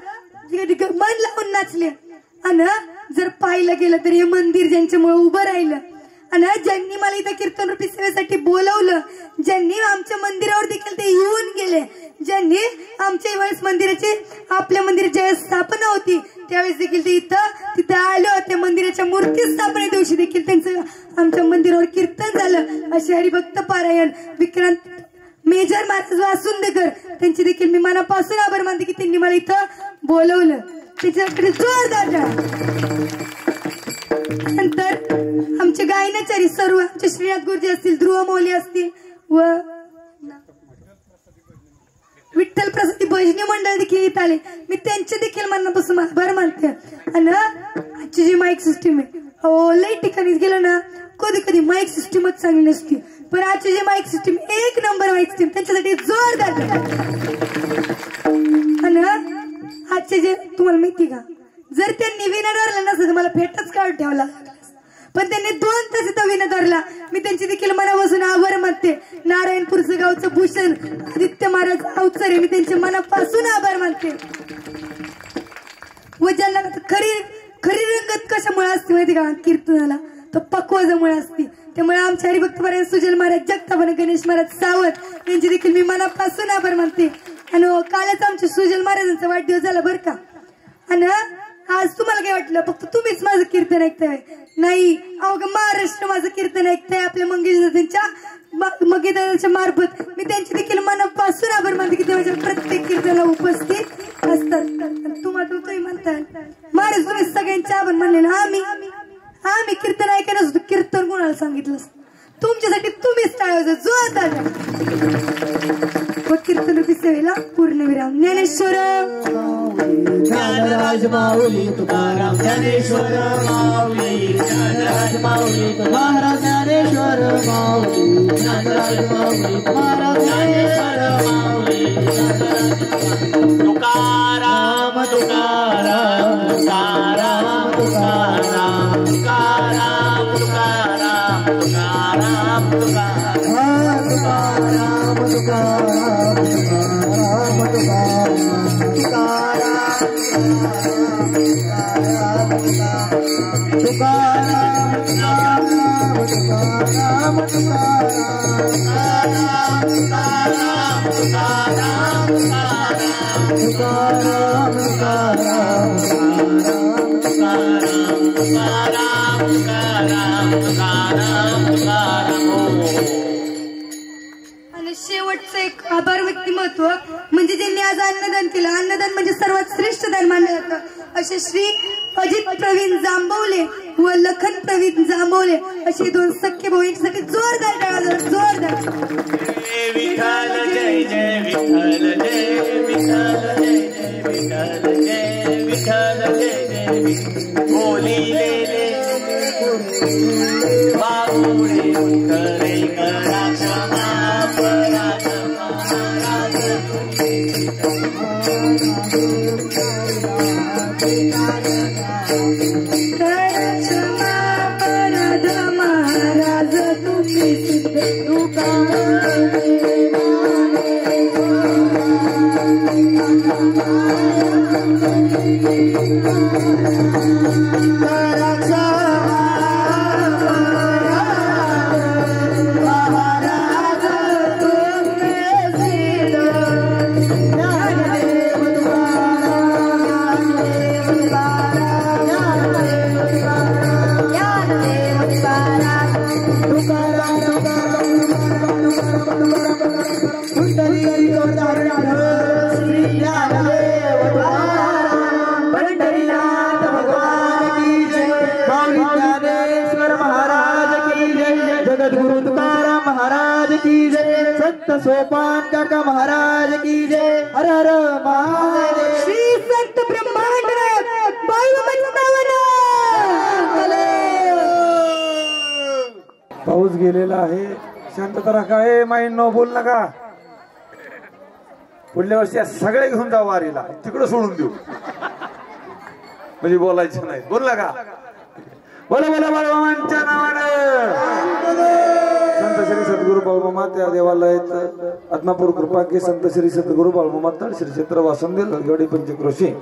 मन लावून नाचले आणि जर पाहिलं गेलं तर हे मंदिर ज्यांच्यामुळे उभं राहिलं आणि ज्यांनी मला इथं कीर्तन रूपी सेवेसाठी बोलवलं ज्यांनी आमच्या मंदिरावर देखील ते येऊन गेले ज्यांनी आमच्या वेळेस मंदिराची आपल्या मंदिराची ज्यावेळेस स्थापना होती त्यावेळेस देखील ते तिथे आले होते मंदिराच्या मूर्ती स्थापने दिवशी देखील त्यांचं आमच्या मंदिरावर कीर्तन झालं. असे हरिभक्त पारायण विक्रांत मेजर महाराज वासुंदेकर त्यांची देखील मी मनापासून आभार मानते की त्यांनी मला इथं बोलवलं त्याच्याकडे जोरदार. नंतर आमचे गायनाचारी सर्व आमचे श्रीनाथ गुरुजी असतील ध्रुव मौली असतील व विठ्ठल प्रसादी भजनी मंडळ देखील इथं आले मी त्यांचे देखील मनापासून आभार मानते. आणि आजची जी माईक सिस्टीम आहे लई ठिकाणी गेलं ना कधी कधी माईक सिस्टीमच चांगली नसती पण आजची जी माईक सिस्टीम एक नंबर माईक सिस्टीम त्यांच्यासाठी जोरदार. आणि आजचे जे तुम्हाला माहिती का जर त्यांनी विना धरला नसतं तर मला फेटच काढून ठेवला लागला पण त्यांनी 2 तास इथं विना धरला मी त्यांची देखील मनापासून आभार मानते. नारायणपूरचं गावचं भूषण आदित्य महाराज अवचरे मी त्यांचे मनापासून आभार मानते. व ज्यांना खरी रंगत कशामुळे असते माहिती का कीर्तनाला तर पक्वाजामुळे असते त्यामुळे आमच्या हरिभक्तपरायण सुजल महाराज जगताप आणि गणेश महाराज सावंत यांची देखील मी मनापासून आभार मानते. आणि कालच आमच्या सुजल महाराजांचा वाढदिवस झाला बरं का. आणि आज तुम्हाला काय वाटलं फक्त तुम्हीच माझं कीर्तन ऐकताय नाही अवघ महाराष्ट्र माझं कीर्तन ऐकताय आपल्या मंगेशदादांच्या मार्फत मी त्यांची देखील मनापासून आभार मानते की ते माझ्या प्रत्येक कीर्तनाला उपस्थित असतात. तुम्ही म्हणताय महाराज तुम्ही सगळ्यांचे आभार मानले ना आम्ही कीर्तन ऐकायला सुद्धा कीर्तन कोणाला सांगितलं तुमच्यासाठी तुम्हीच टाळायचं जोरदार. व कीर्तन रूपी सेवेला पूर्णविराम. ज्ञानेश्वर ज्ञानराज माऊली तुकाराम ज्ञानेश्वर माऊली ज्ञानराज माऊली तुकाराम ज्ञानेश्वर माऊली ज्ञानराज माऊली तुकाराम ज्ञानेश्वर माऊली तुकाराम तुकाराम तुकाराम तुकाराम तुकाराम तुकाराम तुकाराम तुकाराम तुकाराम आणि शेवटचं एक आभार व्यक्तिमत्व म्हणजे ज्यांनी आज अन्नदान केलं अन्नदान म्हणजे सर्वात श्रेष्ठ दान मानलं जातं असे श्री अजित प्रवीण जांभवले व लखन प्रवीण जांभवले असे 2 सख्खे भाऊ यांच्यासाठी जोरदार टाळा जोरदार. विठ्ठल जय जय विठ्ठल जय विठ्ठल जय जय विठ्ठल जय विठ्ठल जय जय बोली ले पुढे उत्तरे करा क्षमा पराध महाराज तुमचे सिद्ध सोपान काका महाराज की जय हर हर महादेव श्री संत ब्रह्मांड पाऊस गेलेला आहे. शांतता राखा. ए माईन नो बोल नका. पुढल्या वर्षी सगळे घेऊन जाऊ वारीला. तिकडं सोडून देऊ म्हणजे बोलायचं नाही. बोल नका. बोला बोला बाळमामांच्या नावानं. संत श्री सद्गुरु बाळमामा त्या देवालयात आत्मापूर कृपा के संत श्री सद्गुरु बाळमामा तळ श्री क्षेत्र वासंदे ललगडी पंचक्रोशी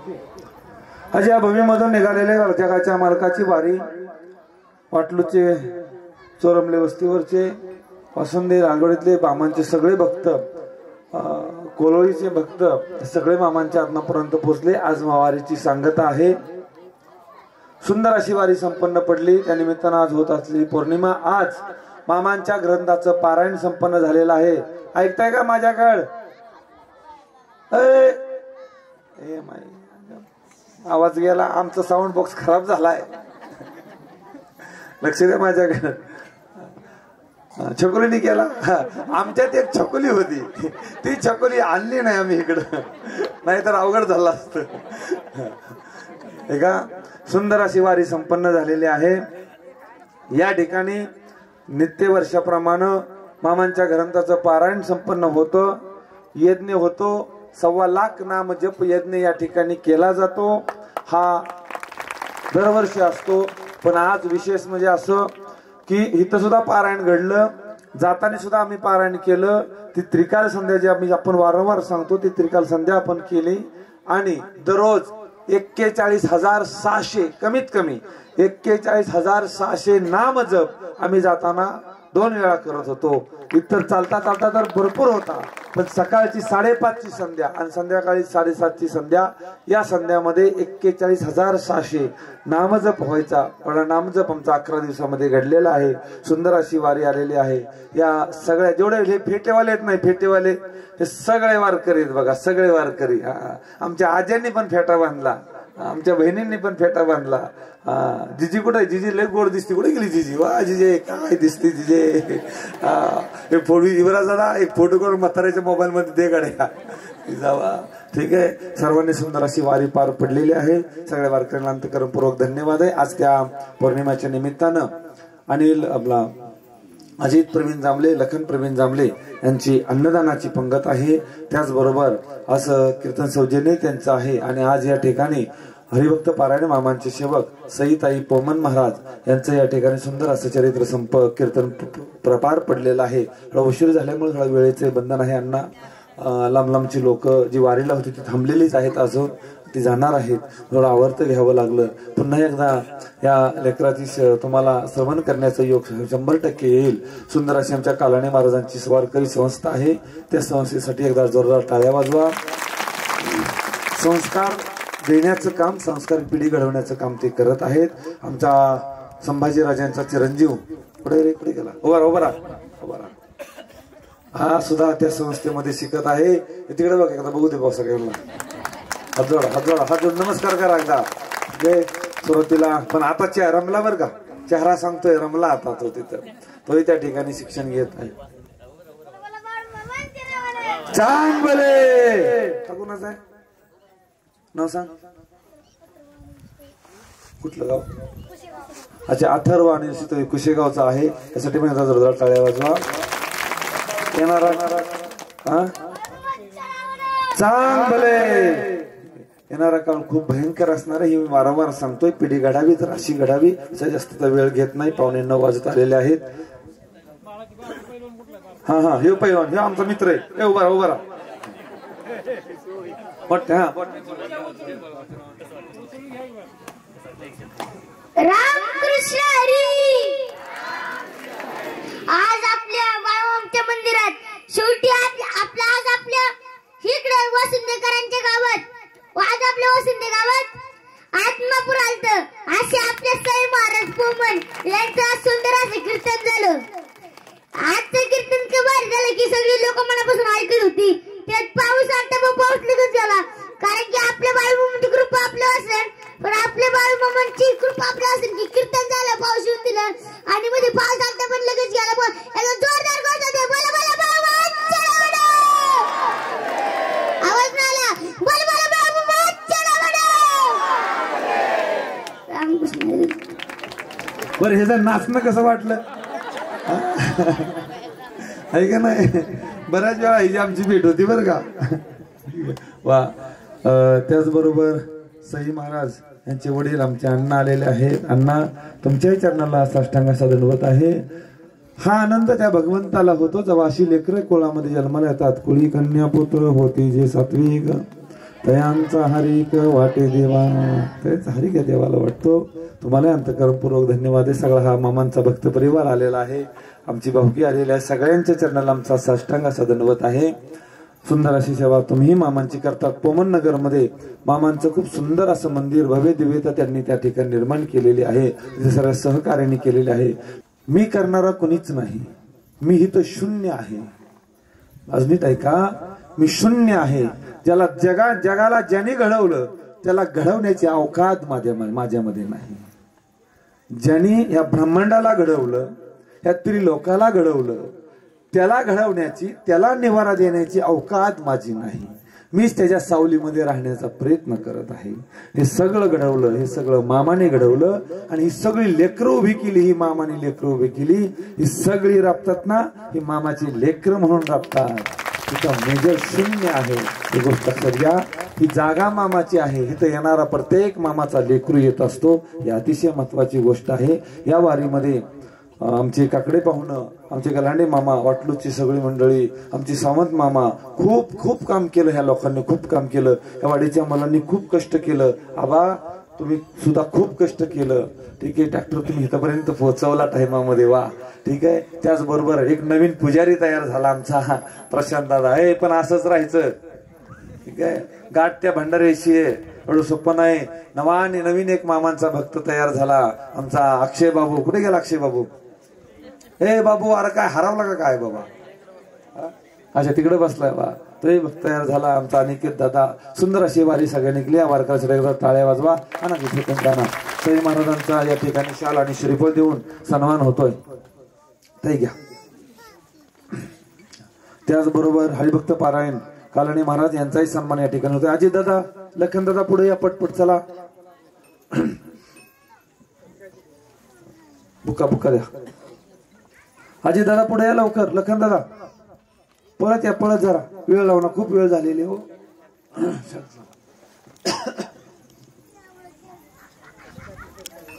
आज या भूमीमधून निघालेले जगाच्या मालकाची वारी वाटलूचे चोरमले वस्तीवरचे वासंदे रांगोळीतले मामांचे सगळे भक्त कोलोळीचे भक्त सगळे मामांच्या आत्मापर्यंत पोहोचले. आज वारीची सांगता आहे. सुंदर अशी वारी संपन्न पडली. त्या निमित्तानं आज होत असलेली पौर्णिमा. आज मामांच्या ग्रंथाचं पारायण संपन्न झालेलं आहे. ऐकताय का माझ्याकडं? आवाज गेला. आमचा साऊंड बॉक्स खराब झालाय. लक्ष द्या माझ्याकडं. छकुलीने केला. आमच्यात एक छकुली होती. ती छकुली आणली नाही आम्ही इकडं. नाहीतर अवघड झालं असतं. एका सुंदर अशी वारी संपन्न झालेली आहे. या ठिकाणी नित्य वर्षाप्रमाणे मामांच्या ग्रंथाचं पारायण संपन्न होतं. यज्ञ होतो. 1.25 लाख नाम जप यज्ञ या ठिकाणी केला जातो. हा दरवर्षी असतो. पण आज विशेष म्हणजे असं की इथं सुद्धा पारायण घडलं. जाताना सुद्धा आम्ही पारायण केलं. ती त्रिकाल संध्या जी आपण वारंवार सांगतो ती त्रिकाल संध्या आपण केली. आणि दररोज 41,600 कमीत कमी 41,600 नाम जप आम्ही जाताना 2 वेळा करत होतो. इतर चालता चालता तर भरपूर होता. पण सकाळची 5:30ची संध्या आणि संध्याकाळी 7:30ची संध्या या संध्यामध्ये 41,600 नामजप व्हायचा. नामजप आमचा 11 दिवसामध्ये घडलेला आहे. सुंदर अशी वारी आलेली आहे. या सगळ्या जेवढे हे फेटेवाले आहेत नाही फेटेवाले हे सगळे वारकरी आहेत बघा. सगळे वारकरी. आमच्या आज्यांनी पण फेटा बांधला. आमच्या बहिणींनी पण फेटा बांधला. जिजी कुठे? जिजी लय गोड दिसते. कुठे गेली जिजी? वा जिजे काय दिसते जिजे. एक फोटो युवराजाला एक फोटो करून म्हाताऱ्याच्या मोबाईल मध्ये दे गाड्या जावा. ठीक आहे. सर्वांनी सुंदर अशी वारी पार पडलेली आहे. सगळ्या वारकऱ्यांना अंतःकरणपूर्वक धन्यवाद आहे. आज त्या पौर्णिमेच्या निमित्तानं अनिल आपला अजित प्रवीण जांभले लखन प्रवीण जांभले यांची अन्नदानाची पंगत आहे. त्याचबरोबर असं कीर्तन सौजन्य त्यांचं आहे. आणि आज या ठिकाणी हरिभक्त पारायण मामांचे सेवक सईताई पोमन महाराज यांचं या ठिकाणी सुंदर असं चरित्र संप कीर्तन प्रपार पडलेलं आहे. थोडा उशीर झाल्यामुळे थोडा वेळेचे बंधन आहे. अण्णा लांब लांबची लोक जी वारीला होती ती थांबलेलीच आहेत. अजून ती जाणार आहेत. थोडं आवर्त घ्यावं लागलं. पुन्हा एकदा या लेकराची तुम्हाला श्रवण करण्याचा योग 100% येईल. सुंदर अशी आमच्या कालाणे महाराजांची वारकरी संस्था आहे. त्या संस्थेसाठी एकदा जोरदार टाळ्या वाजवा. संस्कार देण्याचं काम, संस्कार पिढी घडवण्याचं काम ते करत आहेत. आमचा संभाजीराजांचा चिरंजीव पुढे गेला. उभा हा सुद्धा त्या संस्थेमध्ये शिकत आहे. तिकडे बघ एकदा बघू दे भाऊ सगळ्यांना. हात जोड नमस्कार करा एकदा. जय सुरुवातीला. पण आता रमला बरं का. चेहरा सांगतोय रमला आता तो. तिथं तोही त्या ठिकाणी शिक्षण घेत आहे. छान बोले. कुणाचं आहे नाव सांग. कुठलं गाव? अच्छा अथर्व आणि तो कुशेगावचा आहे त्यासाठी मी जोरदार टाळ्या वाजवा. येणारा चांग भले येणारा काळ खूप भयंकर असणार आहे. ही मी वारंवार सांगतोय. पिढी घडावी तर अशी घडावी. जास्त वेळ घेत नाही. 8:45 वाजत आलेले आहेत. हा हा हे पैलवान हे आमचा मित्र आहे. उभा राहा उभा राहा. रामकृष्ण हरी. आज आपल्या बाळूमामाच्या मंदिरात शेवटी आपल्या आज आपल्या इकडे वसुंधेकरांच्या गावात आज आपल्या वसुंधे गावात आत्मापूर आलत. असे आपल्या साई महाराज पोमन यांचं सुंदर असं कीर्तन झालं. आजचं कीर्तन इतकं भारी झालं की सगळी लोक मनापासून ऐकत होती. त्यात पाऊस आलता मग पाऊस लगेच झाला. कारण की आपल्या बाळूमामाची कृपा आपल्या असेल पण आपल्या बाळूमामांची कृपा आपल्या असेल की कीर्तन झालं पाऊस येऊन दिलं आणि मध्ये पाऊस आलता पण लगेच गेला. याला जोरदार घोषणा दे. बोला बोला बाळूमामाच्या आवाज नाही आला. बोला बोला बाळूमामाच्या रामकृष्ण. बरं ह्याचं नाचणं कसं वाटलं आहे का नाही. बऱ्याच वेळा ही आमची भेट होती बरं का. वा त्याचबरोबर सई महाराज यांचे वडील आमचे अण्णा आलेले आहेत. अण्णा तुमच्याही चरणाला साष्टांग असा दंडवत आहे. हा आनंद त्या भगवंताला होतो जेव्हा अशी लेकरं कोळामध्ये जन्माला येतात. कुळी कन्या पुत्र होती जे सात्विक तयांचा हरिक वाटे देवा. तेच हरिक या देवाला वाटतो. तुम्हाला अंतःकरणपूर्वक धन्यवाद आहे. सगळा हा मामांचा भक्त परिवार आलेला आहे. आमची भाऊकी आलेली आहे. सगळ्यांच्या चरणाला आमचा साष्टांग असा दंडवत आहे. सुंदर अशी सेवा तुम्ही मामांची करतात. पोमन नगर मध्ये मामांचं खूप सुंदर असं मंदिर भव्य दिव्यता त्यांनी त्या ठिकाणी निर्माण केलेली आहे. सगळ्या सहकार्याने केलेले आहे. मी करणारा कुणीच नाही. मी ही तर शून्य आहे. अजनीत ऐका मी शून्य आहे. ज्याला जगाला ज्याने घडवलं त्याला घडवण्याची अवकात माझ्यामध्ये नाही. ज्याने या ब्रह्मांडाला घडवलं या त्रिलोकाला घडवलं त्याला घडवण्याची त्याला निवारा देण्याची अवकात माझी नाही. मीच त्याच्या सावलीमध्ये राहण्याचा प्रयत्न करत आहे. हे सगळं घडवलं हे सगळं मामाने घडवलं आणि ही सगळी लेकरं उभी केली. ही मामाने लेकरं उभी केली. ही सगळी राबतात ना ही मामाची लेकरं म्हणून राबतात. तिथं मेजर शून्य आहे. ही गोष्ट सध्या ही जागा मामाची आहे. इथं येणारा प्रत्येक मामाचा लेकरू येत असतो. ही अतिशय महत्वाची गोष्ट आहे. या वारीमध्ये आमचे काकडे पाहुणं आमचे गलांडे मामा वाटलूची सगळी मंडळी आमची सावंत मामा खूप काम केलं. ह्या लोकांनी खूप काम केलं. या वाडीच्या मुलांनी खूप कष्ट केलं. आबा तुम्ही सुद्धा खूप कष्ट केलं. ठीक आहे. ट्रॅक्टर तुम्ही इथपर्यंत पोहोचवला टायमामध्ये. वा ठीक आहे. त्याचबरोबर एक नवीन पुजारी तयार झाला आमचा प्रशांत दादा. हे पण असंच राहायचं. ठीक आहे. गाठ त्या भंडाऱ्याशी एवढं सोपं नाही. नवीन एक मामांचा भक्त तयार झाला आमचा अक्षय बाबू. कुठे गेला अक्षय बाबू. हे बाबू अरे काय हरवला का काय बाबा. अच्छा तिकडे बसलाय बा. तोही भक्त तयार झाला आमचा अनिकेत दादा. सुंदर अशी वारी सगळ्या निघली. वारकऱ्यासाठी एकदा टाळ्या वाजवा. आणि तिथे कंटाना सई महाराजांचा या ठिकाणी शाल आणि श्रीफळ देऊन सन्मान होतोय. ते घ्या. त्याचबरोबर हरिभक्त पारायण कालणी महाराज यांचाही सन्मान या ठिकाणी होतोय. अजित दादा लखन दादा पुढे या पटपट चला. बुका द्या. अजित दादा पुढे या लवकर. लखन दादा पळत या पळत जरा वेळ लावणार. खूप वेळ झालेली हो.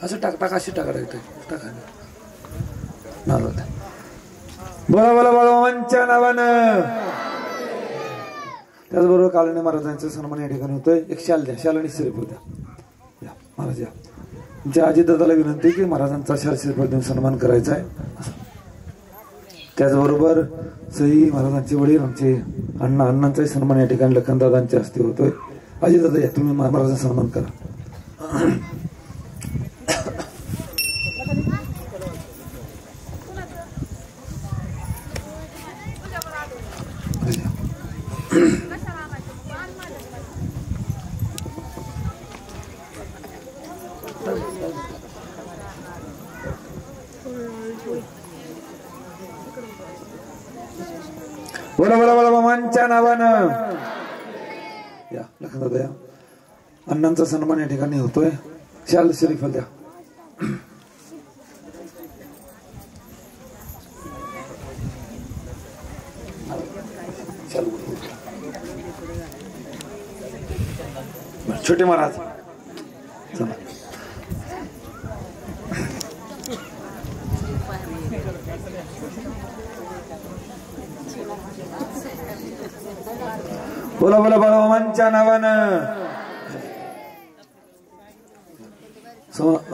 असं टाक अशी टाका. बोला बोला बाळूमामांच्या नावानं. त्याचबरोबर कालणे महाराजांचा सन्मान या ठिकाणी होतोय. एक शाल द्या. शाल आणि श्रीफळ द्या. महाराज या. तुमच्या अजितदादाला विनंती की महाराजांचा शाल श्रीफळ देऊन सन्मान करायचा आहे. त्याचबरोबर सई महाराजांचे वडील आमचे अण्णांचाही सन्मान या ठिकाणी लखनदादांच्या हस्ते होतोय. अजितदादा या तुम्ही महाराजांचा सन्मान करा. बोला बोला बोला मामांच्या नावानं या. लखनदादा या. अण्णांचा सन्मान या ठिकाणी होतोय. शाल श्रीफळ द्या. छोटे महाराज चला. बोला बोला बाळूमामांच्या नावानं.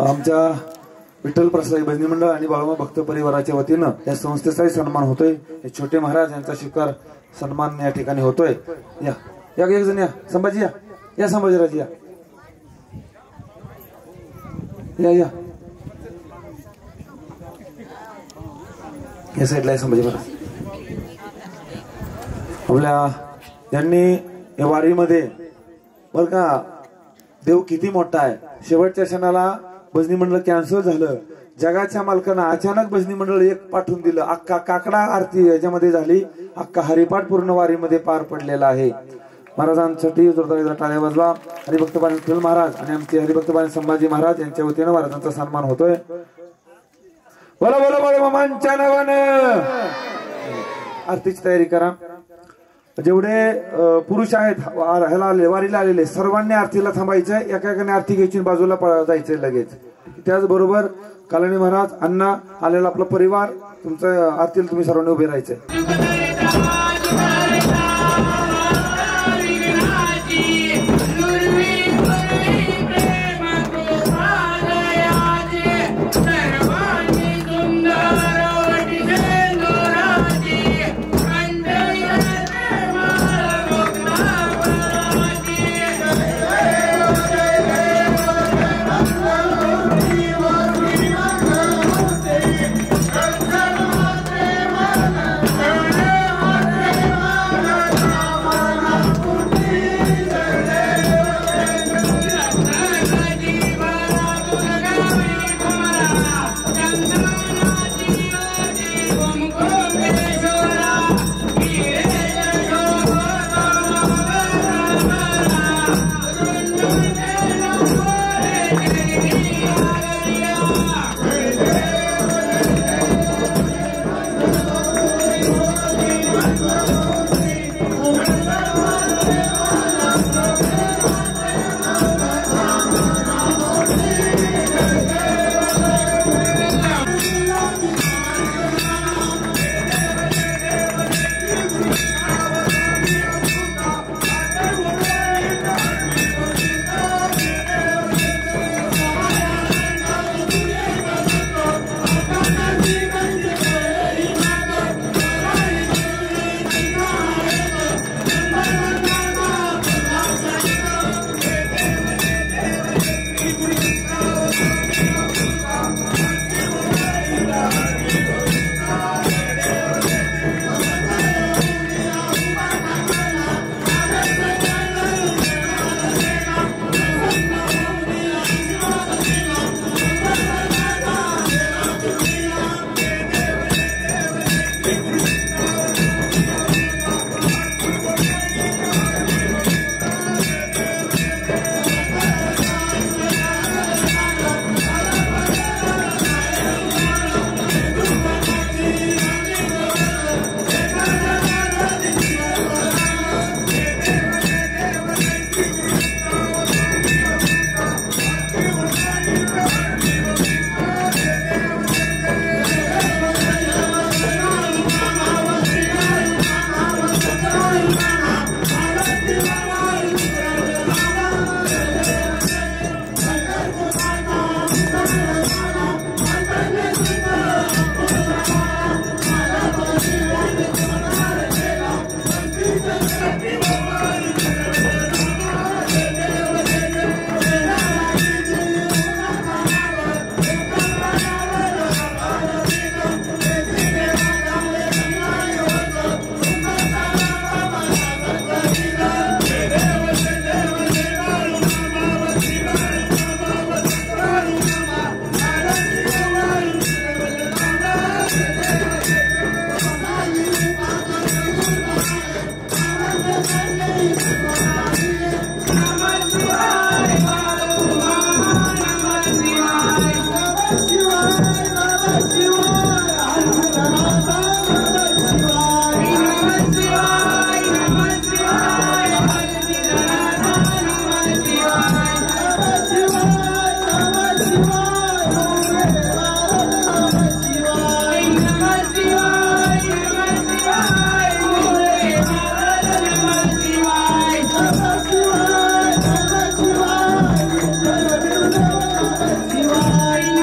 आमच्या विठ्ठल प्रसाद भजनी मंडळ आणि बाळूमामा भक्त परिवाराच्या वतीनं या संस्थेचाही सन्मान होतोय. हे छोटे महाराज यांचा स्वीकार सन्मान या ठिकाणी होतोय. या या एक जण या. संभाजी या. या संभाजीराज या या या या साईडला आहे संभाजी महाराज. आपल्या यांनी या वारीमध्ये बर का देव किती मोठा आहे. शेवटच्या क्षणाला भजनी मंडळ कॅन्सल झालं. जगाच्या मालकानं अचानक भजनी मंडळ एक पाठवून दिलं. अख्खा काकडा आरती याच्यामध्ये झाली. अख्खा हरिपाठ पूर्ण वारीमध्ये पार पडलेला आहे. महाराजांसाठी जोरदार टाळ्या वाजवा. हरिभक्त पाणी विठ्ठल महाराज आणि आमचे हरिभक्त पाणी संभाजी महाराज यांच्या वतीनं महाराजांचा सन्मान होतोय. बोला बोला बाळूमामांच्या नावानं. आरतीची तयारी करा. जेवढे पुरुष आहेत ह्याला वारीला आलेले सर्वांनी आरतीला थांबायचंय. एका एकाने आरती घ्यायची बाजूला जायचंय लगेच. त्याचबरोबर कालनी महाराज अण्णा आलेला आपला परिवार तुमच्या आरतीला तुम्ही सर्वांनी उभे राहायचंय.